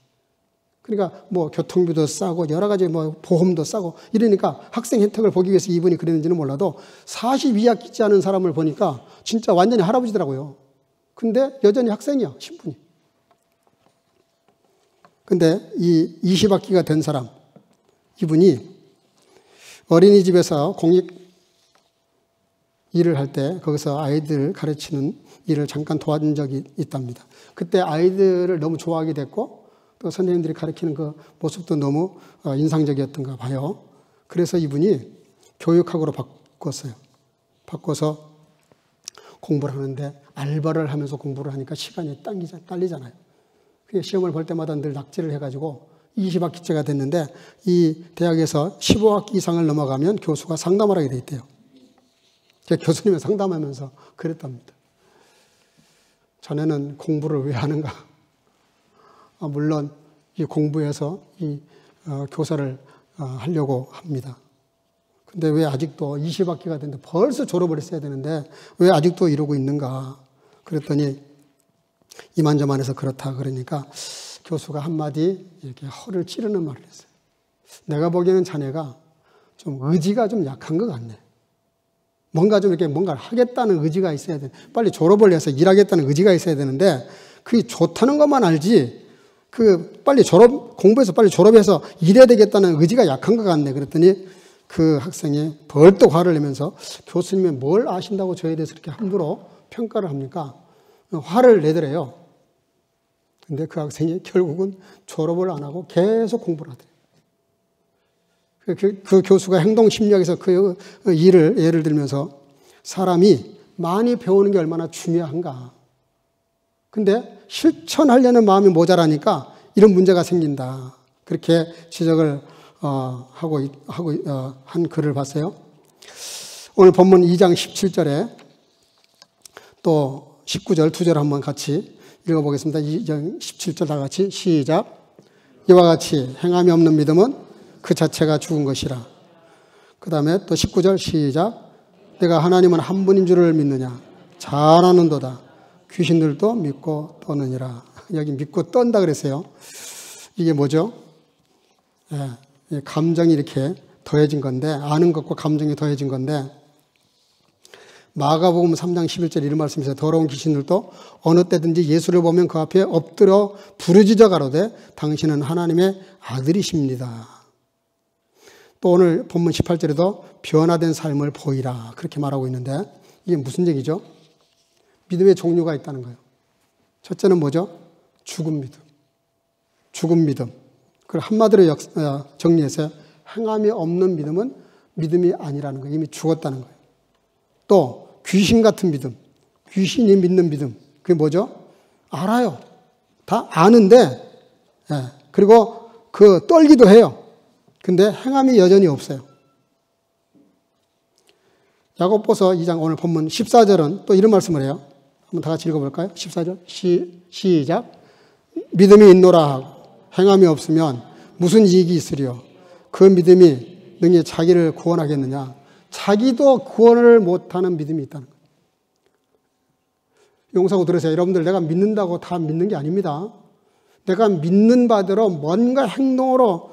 그러니까 뭐 교통비도 싸고 여러 가지 뭐 보험도 싸고 이러니까 학생 혜택을 보기 위해서 이분이 그랬는지는 몰라도 42학기지 않은 사람을 보니까 진짜 완전히 할아버지더라고요. 근데 여전히 학생이야, 신분이. 근데 이 20학기가 된 사람, 이분이 어린이집에서 공익 일을 할 때 거기서 아이들 가르치는 일을 잠깐 도와준 적이 있답니다. 그때 아이들을 너무 좋아하게 됐고 또 선생님들이 가르치는 그 모습도 너무 인상적이었던가 봐요. 그래서 이분이 교육학으로 바꿨어요. 바꿔서 공부를 하는데 알바를 하면서 공부를 하니까 시간이 딸리잖아요. 시험을 볼 때마다 늘 낙제를 해가지고 20학기째가 됐는데 이 대학에서 15학기 이상을 넘어가면 교수가 상담을 하게 돼 있대요. 제가 교수님을 상담하면서 그랬답니다. 자네는 공부를 왜 하는가? 물론 이 공부해서 이 교사를 하려고 합니다. 근데 왜 아직도 20학기가 됐는데 벌써 졸업을 했어야 되는데 왜 아직도 이러고 있는가? 그랬더니 이만저만해서 그렇다 그러니까 교수가 한마디 이렇게 허를 찌르는 말을 했어요. 내가 보기에는 자네가 좀 의지가 좀 약한 것 같네. 뭔가 좀 이렇게 뭔가를 하겠다는 의지가 있어야 돼. 빨리 졸업을 해서 일하겠다는 의지가 있어야 되는데 그게 좋다는 것만 알지 빨리 공부해서 빨리 졸업해서 일해야 되겠다는 의지가 약한 것 같네. 그랬더니 그 학생이 벌떡 화를 내면서 교수님이 뭘 아신다고 저에 대해서 이렇게 함부로 평가를 합니까? 화를 내더래요. 근데 그 학생이 결국은 졸업을 안 하고 계속 공부를 하더래요. 그 교수가 행동심리학에서 그 일을 예를 들면서 사람이 많이 배우는 게 얼마나 중요한가. 근데 실천하려는 마음이 모자라니까 이런 문제가 생긴다. 그렇게 지적을 한 글을 봤어요. 오늘 본문 2장 17절에 또 19절, 2절 한번 같이 읽어보겠습니다. 2장 17절 다 같이 시작. 이와 같이 행함이 없는 믿음은 그 자체가 죽은 것이라. 그 다음에 또 19절 시작. 내가 하나님은 한 분인 줄을 믿느냐? 잘 아는도다. 귀신들도 믿고 떠느니라. 여기 믿고 떤다 그랬어요. 이게 뭐죠? 감정이 이렇게 더해진 건데, 아는 것과 감정이 더해진 건데, 마가복음 3장 11절 이런 말씀이 있어요. 더러운 귀신들도 어느 때든지 예수를 보면 그 앞에 엎드려 부르짖어 가로되 당신은 하나님의 아들이십니다. 또 오늘 본문 18절에도 변화된 삶을 보이라 그렇게 말하고 있는데 이게 무슨 얘기죠? 믿음의 종류가 있다는 거예요. 첫째는 뭐죠? 죽은 믿음. 죽은 믿음. 그걸 한마디로 정리해서 행함이 없는 믿음은 믿음이 아니라는 거예요. 이미 죽었다는 거예요. 또 귀신 같은 믿음. 귀신이 믿는 믿음. 그게 뭐죠? 알아요. 다 아는데 그리고 떨기도 해요. 근데 행함이 여전히 없어요. 야고보서 2장 오늘 본문 14절은 또 이런 말씀을 해요. 한번 다 같이 읽어볼까요? 14절 시작. 믿음이 있노라 하고 행함이 없으면 무슨 이익이 있으리요? 그 믿음이 능히 자기를 구원하겠느냐? 자기도 구원을 못하는 믿음이 있다는 거예요. 용서하고 들으세요. 여러분들 내가 믿는다고 다 믿는 게 아닙니다. 내가 믿는 바대로 뭔가 행동으로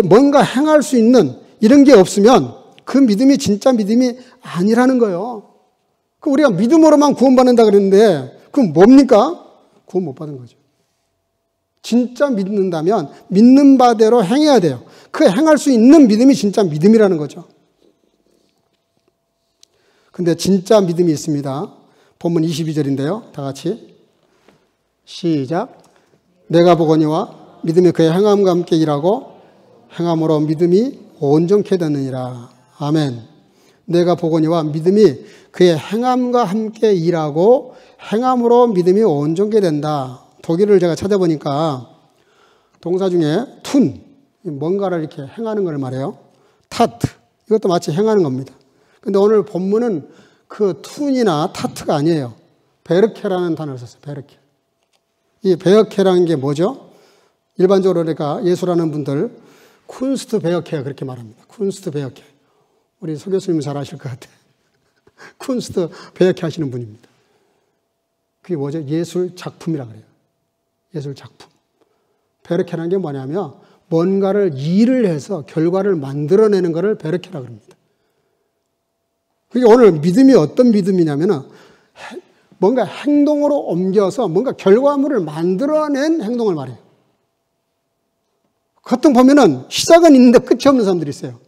뭔가 행할 수 있는 이런 게 없으면 그 믿음이 진짜 믿음이 아니라는 거예요. 우리가 믿음으로만 구원받는다 그랬는데 그건 뭡니까? 구원 못 받은 거죠. 진짜 믿는다면 믿는 바대로 행해야 돼요. 그 행할 수 있는 믿음이 진짜 믿음이라는 거죠. 근데 진짜 믿음이 있습니다. 본문 22절인데요. 다 같이 시작. 내가 보거니와 믿음이 그의 행함과 함께 일하고 행함으로 믿음이 온전케 되느니라. 아멘. 내가 보거니와 믿음이 그의 행함과 함께 일하고 행함으로 믿음이 온전케 된다. 독일을 제가 찾아보니까 동사 중에 툰, 뭔가를 이렇게 행하는 걸 말해요. 타트, 이것도 마치 행하는 겁니다. 근데 오늘 본문은 그 툰이나 타트가 아니에요. 베르케라는 단어를 썼어요. 베르케. 이 베르케라는 게 뭐죠? 일반적으로 그러니까 예술하는 분들 쿤스트 베르케 그렇게 말합니다. 쿤스트 베르케. 우리 서 교수님 잘 아실 것 같아요. 쿤스트 베르케 하시는 분입니다. 그게 뭐죠? 예술 작품이라고 그래요. 예술 작품. 베르케라는 게 뭐냐면 뭔가를 일을 해서 결과를 만들어내는 것을 베르케라고 합니다. 그게 오늘 믿음이 어떤 믿음이냐면은 뭔가 행동으로 옮겨서 뭔가 결과물을 만들어낸 행동을 말해요. 보통 보면은 시작은 있는데 끝이 없는 사람들이 있어요.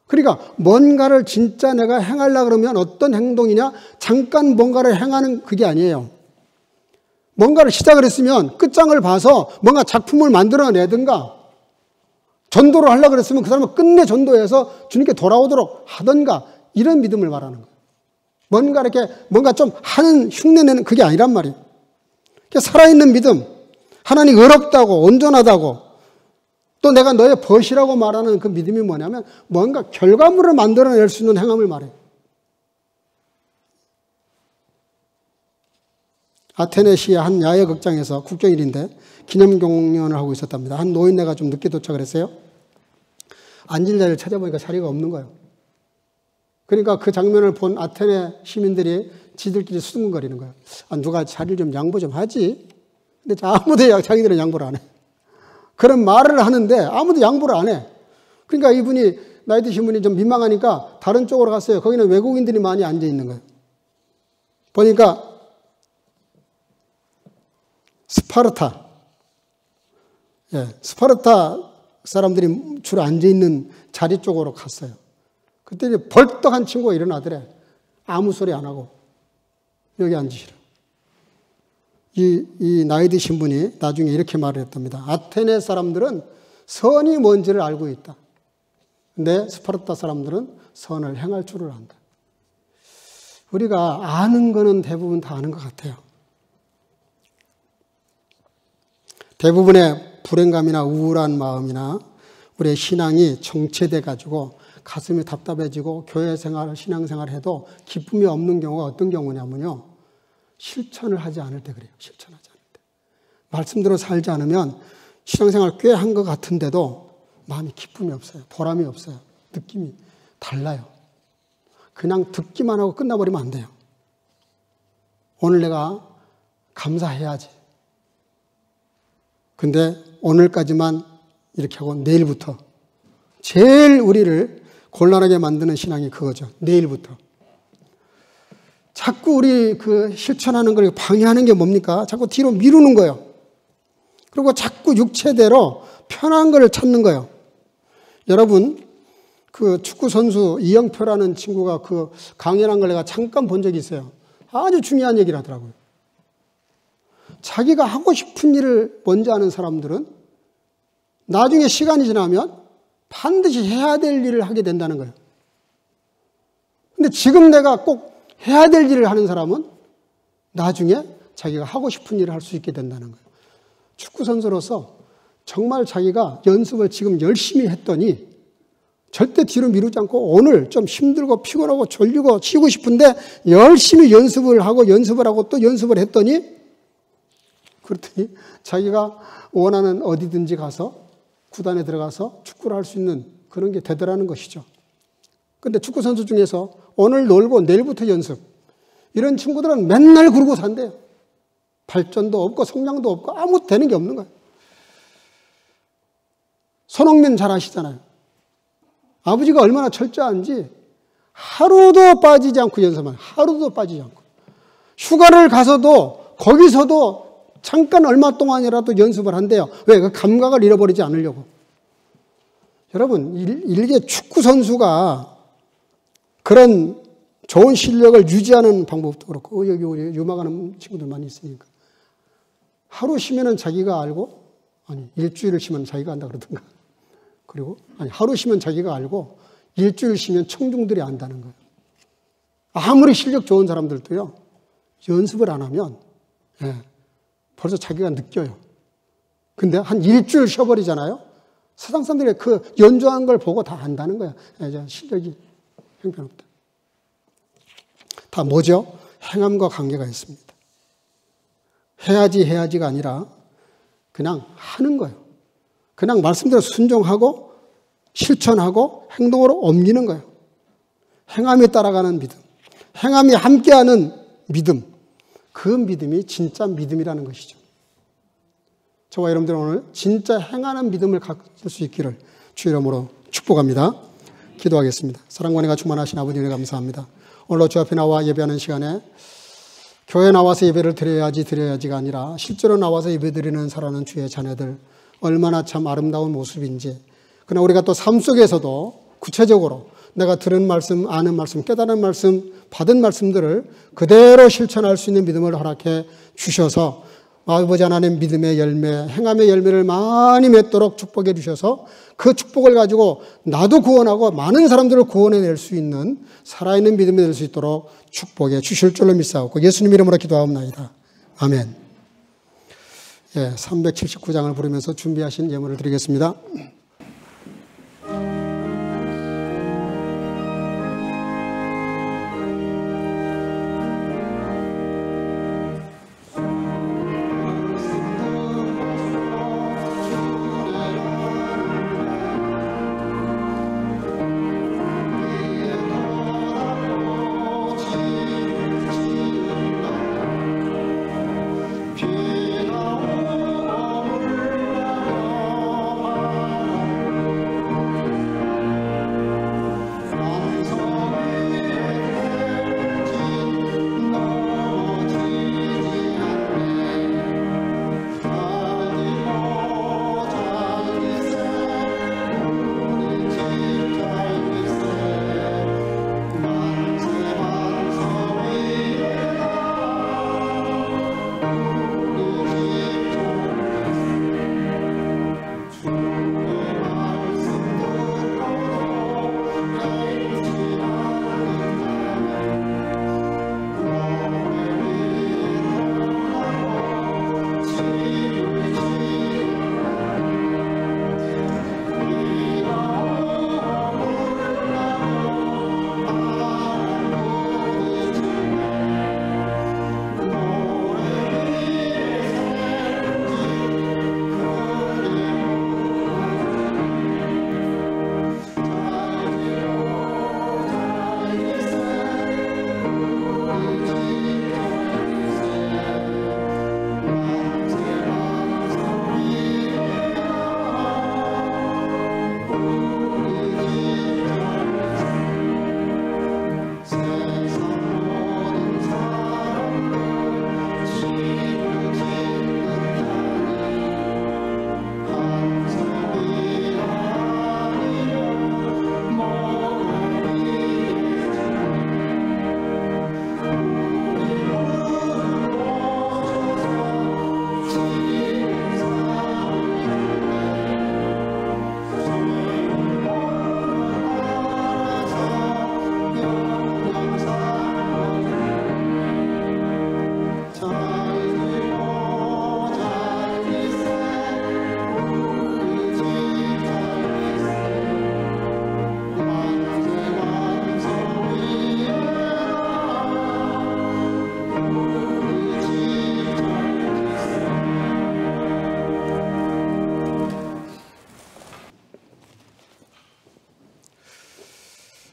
그러니까 뭔가를 진짜 내가 행하려고 그러면 어떤 행동이냐? 잠깐 뭔가를 행하는 그게 아니에요. 뭔가를 시작을 했으면 끝장을 봐서 뭔가 작품을 만들어내든가 전도를 하려고 그랬으면 그 사람을 끝내 전도해서 주님께 돌아오도록 하든가 이런 믿음을 말하는 거예요. 뭔가 이렇게 뭔가 좀 하는 흉내내는 그게 아니란 말이에요. 살아있는 믿음, 하나님 의롭다고 온전하다고 또 내가 너의 벗이라고 말하는 그 믿음이 뭐냐면 뭔가 결과물을 만들어낼 수 있는 행함을 말해요. 아테네시의 한 야외 극장에서 국경일인데 기념 공연을 하고 있었답니다. 한 노인네가 좀 늦게 도착을 했어요. 앉을 자리를 찾아보니까 자리가 없는 거예요. 그러니까 그 장면을 본 아테네 시민들이 지들끼리 수군거리는 거예요. 누가 자리를 좀 양보 좀 하지? 근데 아무도 자기들은 양보를 안 해. 그런 말을 하는데 아무도 양보를 안 해. 그러니까 이분이 나이 드신 분이 좀 민망하니까 다른 쪽으로 갔어요. 거기는 외국인들이 많이 앉아 있는 거예요. 보니까 스파르타 사람들이 주로 앉아 있는 자리 쪽으로 갔어요. 그때 이제 벌떡 한 친구가 일어나더래. 아무 소리 안 하고 여기 앉으시라. 이 나이 드신 분이 나중에 이렇게 말을 했답니다. 아테네 사람들은 선이 뭔지를 알고 있다. 근데 스파르타 사람들은 선을 행할 줄을 안다. 우리가 아는 거는 대부분 다 아는 것 같아요. 대부분의 불행감이나 우울한 마음이나 우리의 신앙이 정체돼 가지고 가슴이 답답해지고 교회 생활, 신앙 생활을 해도 기쁨이 없는 경우가 어떤 경우냐면요. 실천을 하지 않을 때 그래요. 실천하지 않을 때. 말씀대로 살지 않으면 신앙생활 꽤 한 것 같은데도 마음이 기쁨이 없어요. 보람이 없어요. 느낌이 달라요. 그냥 듣기만 하고 끝나버리면 안 돼요. 오늘 내가 감사해야지. 근데 오늘까지만 이렇게 하고 내일부터 제일 우리를 곤란하게 만드는 신앙이 그거죠. 내일부터. 자꾸 우리 그 실천하는 걸 방해하는 게 뭡니까? 자꾸 뒤로 미루는 거예요. 그리고 자꾸 육체대로 편한 걸 찾는 거예요. 여러분, 그 축구 선수 이영표라는 친구가 그 강연한 걸 내가 잠깐 본 적이 있어요. 아주 중요한 얘기를 하더라고요. 자기가 하고 싶은 일을 먼저 하는 사람들은 나중에 시간이 지나면 반드시 해야 될 일을 하게 된다는 거예요. 근데 지금 내가 꼭 해야 될 일을 하는 사람은 나중에 자기가 하고 싶은 일을 할 수 있게 된다는 거예요. 축구선수로서 정말 자기가 연습을 지금 열심히 했더니 절대 뒤로 미루지 않고 오늘 좀 힘들고 피곤하고 졸리고 쉬고 싶은데 열심히 연습을 하고 또 연습을 했더니 그렇더니 자기가 원하는 어디든지 가서 구단에 들어가서 축구를 할 수 있는 그런 게 되더라는 것이죠. 근데 축구 선수 중에서 오늘 놀고 내일부터 연습 이런 친구들은 맨날 그러고 산대요. 발전도 없고 성장도 없고 아무 되는 게 없는 거예요. 손흥민 잘 아시잖아요. 아버지가 얼마나 철저한지 하루도 빠지지 않고 연습만 하루도 빠지지 않고 휴가를 가서도 거기서도 잠깐 얼마 동안이라도 연습을 한대요. 왜? 그 감각을 잃어버리지 않으려고. 여러분, 일개 축구 선수가 그런 좋은 실력을 유지하는 방법도 그렇고 여기 우리 유망하는 친구들 많이 있으니까 하루 쉬면은 자기가 알고 아니 일주일을 쉬면 자기가 안다 그러던가 그리고 아니 하루 쉬면 자기가 알고 일주일 쉬면 청중들이 안다는 거예요. 아무리 실력 좋은 사람들도요 연습을 안 하면 벌써 자기가 느껴요. 근데 한 일주일 쉬어버리잖아요. 세상 사람들이 그 연주한 걸 보고 다 안다는 거야. 실력이 형편없다. 다 뭐죠? 행함과 관계가 있습니다. 해야지가 아니라 그냥 하는 거예요. 그냥 말씀대로 순종하고 실천하고 행동으로 옮기는 거예요. 행함이 따라가는 믿음. 행함이 함께하는 믿음. 그 믿음이 진짜 믿음이라는 것이죠. 저와 여러분들 오늘 진짜 행하는 믿음을 가질 수 있기를 주 이름으로 축복합니다. 기도하겠습니다. 사랑과 은혜가 충만하신 아버지 은혜 감사합니다. 오늘도 주 앞에 나와 예배하는 시간에 교회 나와서 예배를 드려야지가 아니라 실제로 나와서 예배드리는 사랑하는 주의 자녀들 얼마나 참 아름다운 모습인지, 그러나 우리가 또 삶 속에서도 구체적으로 내가 들은 말씀, 아는 말씀, 깨달은 말씀, 받은 말씀들을 그대로 실천할 수 있는 믿음을 허락해 주셔서 아버지 하나님 믿음의 열매, 행함의 열매를 많이 맺도록 축복해 주셔서 그 축복을 가지고 나도 구원하고 많은 사람들을 구원해낼 수 있는 살아있는 믿음이 될 수 있도록 축복해 주실 줄로 믿사옵고 예수님 이름으로 기도하옵나이다. 아멘. 379장을 부르면서 준비하신 예물을 드리겠습니다.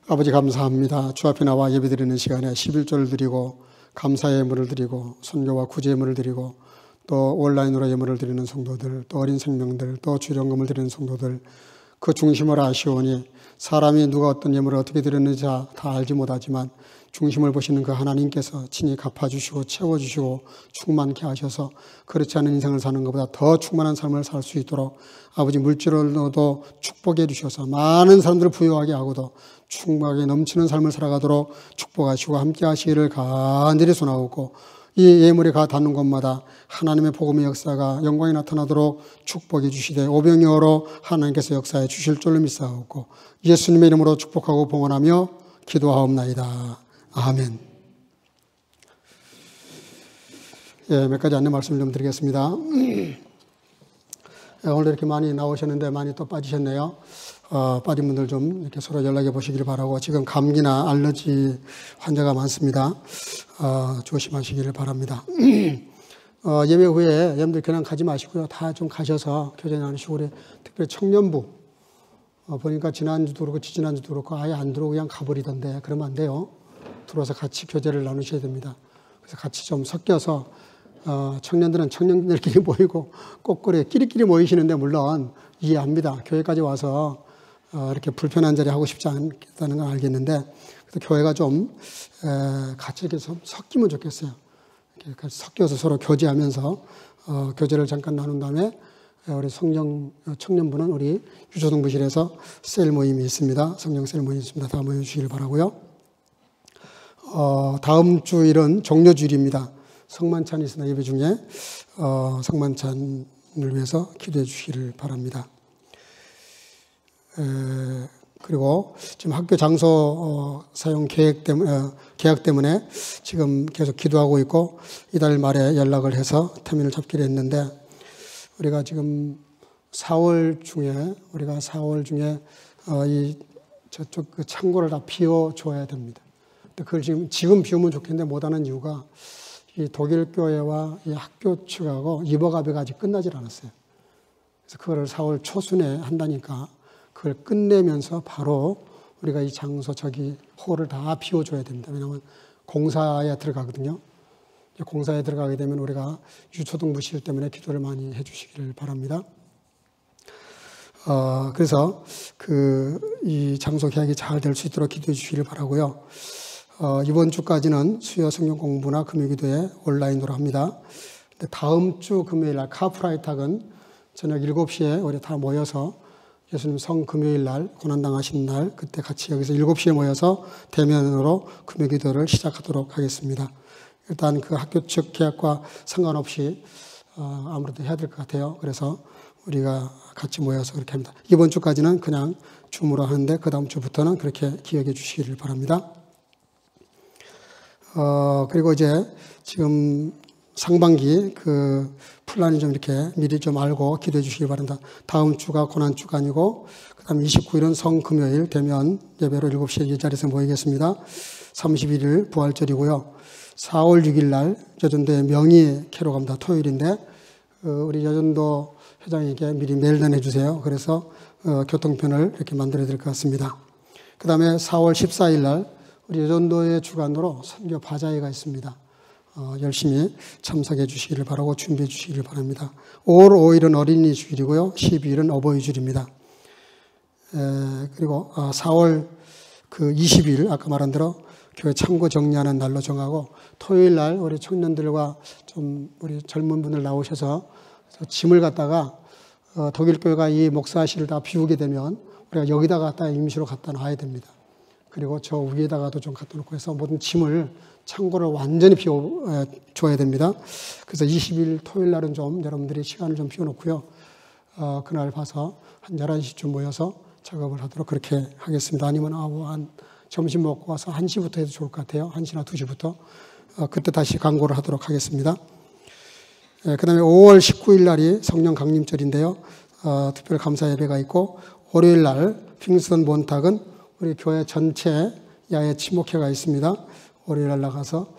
아버지 감사합니다. 주 앞에 나와 예배드리는 시간에 11조를 드리고 감사의 예물을 드리고 선교와 구제 예물을 드리고 또 온라인으로 예물을 드리는 성도들, 또 어린 생명들, 또 주령금을 드리는 성도들, 그 중심을 아시오니 사람이 누가 어떤 예물을 어떻게 드렸는지 다 알지 못하지만 중심을 보시는 그 하나님께서 친히 갚아주시고 채워주시고 충만케 하셔서 그렇지 않은 인생을 사는 것보다 더 충만한 삶을 살 수 있도록 아버지 물질로도 축복해 주셔서 많은 사람들을 부유하게 하고도 충만하게 넘치는 삶을 살아가도록 축복하시고 함께 하시기를 간절히 소원하고, 이 예물이 가 닿는 곳마다 하나님의 복음의 역사가 영광이 나타나도록 축복해 주시되 오병이어로 하나님께서 역사해 주실 줄로 믿사옵고 예수님의 이름으로 축복하고 봉헌하며 기도하옵나이다. 아멘. 몇 가지 안내 말씀을 좀 드리겠습니다. 오늘 이렇게 많이 나오셨는데 많이 또 빠지셨네요. 빠진 분들 좀 이렇게 서로 연락해 보시길 바라고, 지금 감기나 알러지 환자가 많습니다. 조심하시기를 바랍니다. 예배 후에 여러분들 그냥 가지 마시고요. 다 좀 가셔서 교제 나누시고, 우리 특별히 청년부 보니까 지난주도 그렇고 지지난주도 그렇고 아예 안 들어오고 그냥 가버리던데 그러면 안 돼요. 들어와서 같이 교제를 나누셔야 됩니다. 그래서 같이 좀 섞여서 청년들은 청년들끼리 모이고 거꾸로 끼리끼리 모이시는데 물론 이해합니다. 교회까지 와서 이렇게 불편한 자리 하고 싶지 않다는 건 알겠는데 그래서 교회가 좀 같이 이렇게 좀 섞이면 좋겠어요. 이렇게 같이 섞여서 서로 교제하면서 교제를 잠깐 나눈 다음에 우리 성령 청년부는 우리 유초동부실에서 셀 모임이 있습니다. 성령 셀 모임이 있습니다. 다 모여주시길 바라고요. 다음 주일은 종료주일입니다. 성만찬이 있으나 예배 중에 성만찬을 위해서 기도해 주시기를 바랍니다. 그리고 지금 학교 장소 사용 계약 때문에 지금 계속 기도하고 있고 이달 말에 연락을 해서 터미널 잡기로 했는데 우리가 지금 4월 중에 이 저쪽 그 창고를 다 비워줘야 됩니다. 근데 그걸 지금 비우면 좋겠는데 못하는 이유가 이 독일 교회와 이 학교 측하고 입어가비가 아직 끝나질 않았어요. 그래서 그거를 4월 초순에 한다니까 그걸 끝내면서 바로 우리가 이 장소 저기 홀을 다 비워줘야 됩니다. 왜냐하면 공사에 들어가거든요. 공사에 들어가게 되면 우리가 유초동부실 때문에 기도를 많이 해주시기를 바랍니다. 그래서 이 장소 계약이 잘 될 수 있도록 기도해 주시기를 바라고요. 이번 주까지는 수요 성경 공부나 금요기도에 온라인으로 합니다. 근데 다음 주 금요일 날 카프라이탁은 저녁 7시에 우리 다 모여서 예수님 성금요일 날 고난당하신 날 그때 같이 여기서 7시에 모여서 대면으로 금요기도를 시작하도록 하겠습니다. 일단 그 학교 측 계약과 상관없이 아무래도 해야 될 것 같아요. 그래서 우리가 같이 모여서 그렇게 합니다. 이번 주까지는 그냥 줌으로 하는데 그 다음 주부터는 그렇게 기억해 주시기를 바랍니다. 그리고 이제 지금 상반기 그 플랜이 좀 이렇게 미리 좀 알고 기도해 주시기 바랍니다. 다음 주가 고난주가 아니고 그다음 29일은 성금요일 대면 예배로 7시에 이 자리에서 모이겠습니다. 31일 부활절이고요. 4월 6일 날 여전도의 명의 캐로 갑니다. 토요일인데 우리 여전도 회장에게 미리 메일 전해주세요. 그래서 교통편을 이렇게 만들어야 될 것 같습니다. 그 다음에 4월 14일 날 우리 여전도의 주관으로 선교 바자회가 있습니다. 열심히 참석해 주시기를 바라고 준비해 주시기를 바랍니다. 5월 5일은 어린이 주일이고요. 12일은 어버이 주일입니다. 그리고 4월 20일 아까 말한 대로 교회 창고 정리하는 날로 정하고 토요일 날 우리 청년들과 좀 우리 젊은 분들 나오셔서 짐을 갖다가 독일 교회가 이 목사실을 다 비우게 되면 우리가 여기다가 갖다 임시로 갖다 놔야 됩니다. 그리고 저 위에다가도 좀 갖다 놓고 해서 모든 짐을 창고를 완전히 비워줘야 됩니다. 그래서 20일 토요일 날은 좀 여러분들이 시간을 좀 비워놓고요. 그날 봐서 한 11시쯤 모여서 작업을 하도록 그렇게 하겠습니다. 아니면 한 점심 먹고 와서 1시부터 해도 좋을 것 같아요. 1시나 2시부터. 그때 다시 광고를 하도록 하겠습니다. 그 다음에 5월 19일 날이 성령 강림절인데요. 특별 감사 예배가 있고 월요일 날 핑스턴 몬탁은 우리 교회 전체 야외 침묵회가 있습니다. 월요일 날 나가서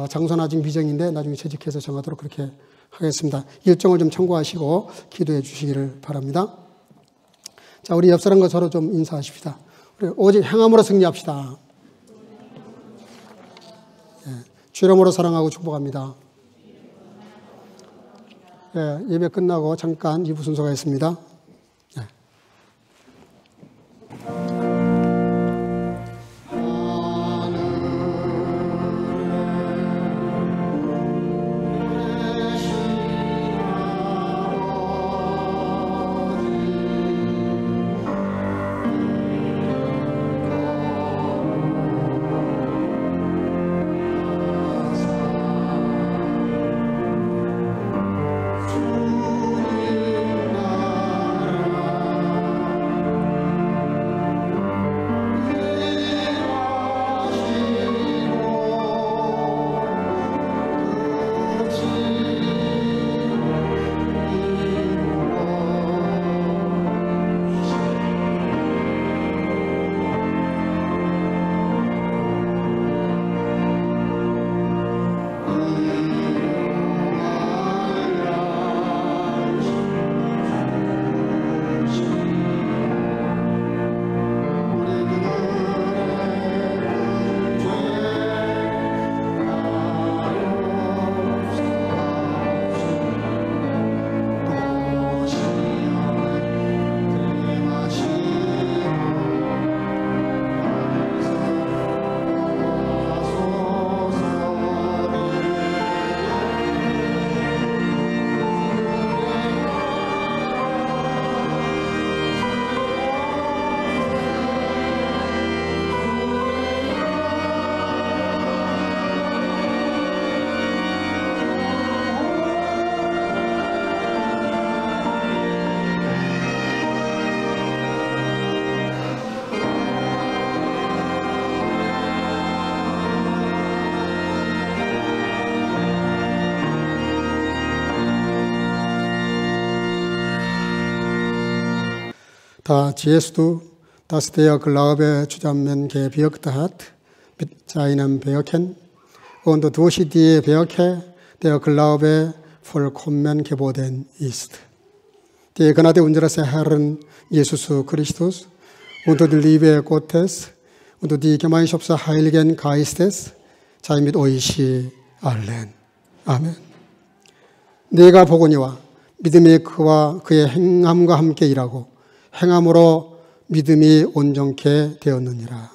장소는 아직 미정인데 나중에 재직해서 정하도록 그렇게 하겠습니다. 일정을 좀 참고하시고 기도해 주시기를 바랍니다. 자, 우리 옆 사람과 서로 좀 인사하십시다. 우리 오직 행함으로 승리합시다. 주 이름으로 사랑하고 축복합니다. 예배 끝나고 잠깐 2부 순서가 있습니다. da ziehst du, dass der Glaube zusammengebirgt hat mit seinem Wirken und durch die Werke der Glaube vollkommen geworden ist. Die Gnade unseres Herrn Jesus Christus und die Liebe Gottes und die Gemeinschaft des Heiligen Geistes sei mit euch allen. 아멘. 내가 보거니와 믿음이 그와 그의 행함과 함께 일하고 행함으로 믿음이 온전케 되었느니라.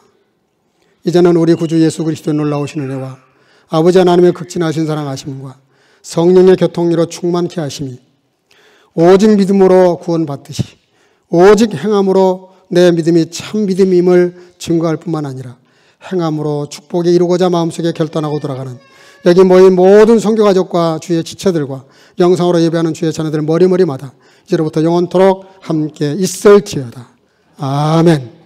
이제는 우리 구주 예수 그리스도의 놀라우신 은혜와 아버지 하나님의 극진하신 사랑하심과 성령의 교통으로 충만케 하심이 오직 믿음으로 구원받듯이 오직 행함으로 내 믿음이 참 믿음임을 증거할 뿐만 아니라 행함으로 축복에 이루고자 마음속에 결단하고 돌아가는 여기 모인 모든 선교가족과 주의 지체들과 영상으로 예배하는 주의 자녀들 머리머리마다 이제로부터 영원토록 함께 있을지어다. 아멘.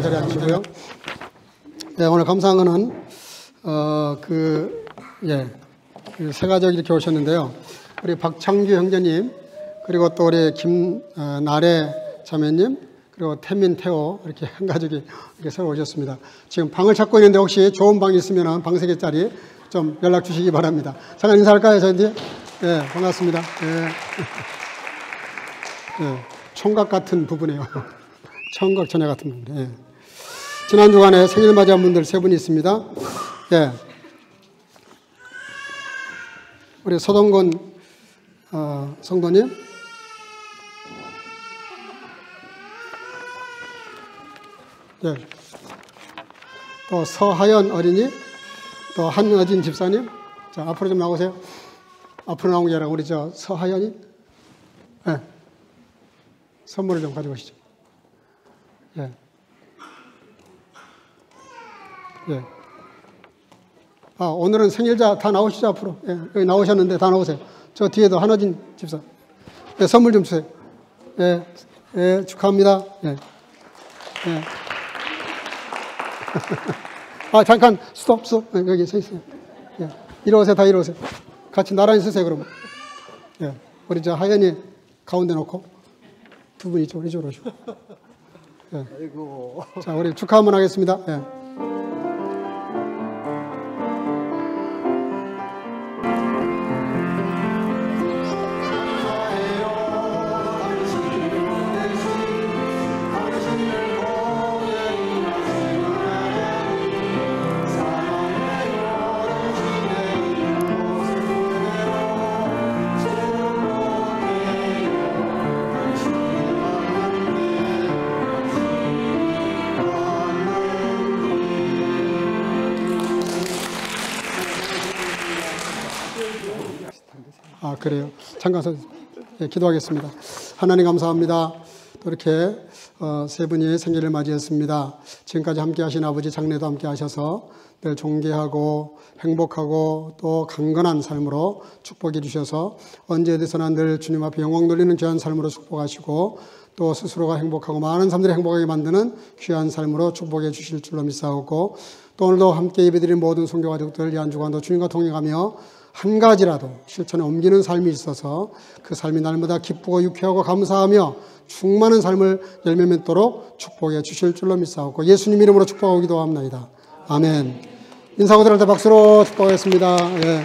자리에 앉으시고요. 네, 오늘 감사한 거는 세 가족 이렇게 오셨는데요. 우리 박창규 형제님, 그리고 또 우리 김나래 자매님, 그리고 태민 태호 이렇게 한 가족이 이렇게 새로 오셨습니다. 지금 방을 찾고 있는데 혹시 좋은 방이 있으면 방 3개짜리 좀 연락 주시기 바랍니다. 잠깐 인사할까요, 저희들? 네, 반갑습니다. 네. 네, 총각 같은 부부네요. 청각 처녀 같은 분들. 예. 지난 주간에 생일 맞이한 분들 3분이 있습니다. 예. 우리 서동건 성도님, 예. 또 서하연 어린이, 또 한어진 집사님. 자, 앞으로 좀 나오세요. 앞으로 나온 게 아니라 우리 서하연이, 예. 선물을 좀 가지고 오시죠. 예. 예. 아, 오늘은 생일자 다 나오시죠, 앞으로. 예, 여기 나오셨는데 다 나오세요. 저 뒤에도 한어진 집사. 예, 선물 좀 주세요. 예, 예, 축하합니다. 예. 예. 아, 잠깐, 스톱. 예, 여기 서 있어요. 예. 이리 오세요, 다 이리 오세요. 같이 나란히 서세요, 그러면. 예. 우리 하연이 가운데 놓고 두 분이 이쪽으로 오시고. 예. 아이고. 자, 우리 축하 한번 하겠습니다. 예. 아, 그래요. 잠깐 예, 기도하겠습니다. 하나님 감사합니다. 또 이렇게 세 분이 생일을 맞이했습니다. 지금까지 함께 하신 아버지 장례도 함께 하셔서 늘 존귀하고 행복하고 또 강건한 삶으로 축복해 주셔서 언제 어디서나 늘 주님 앞에 영광 돌리는 귀한 삶으로 축복하시고 또 스스로가 행복하고 많은 사람들이 행복하게 만드는 귀한 삶으로 축복해 주실 줄로 믿사오고 또 오늘도 함께 예배드린 모든 선교 가족들 이 한 주간도 주님과 동행하며 한 가지라도 실천에 옮기는 삶이 있어서 그 삶이 날마다 기쁘고 유쾌하고 감사하며 충만한 삶을 열매 맺도록 축복해 주실 줄로 믿사오고 예수님 이름으로 축복하고 기도합니다. 아멘. 인사고들한테 박수로 축복하겠습니다. 예.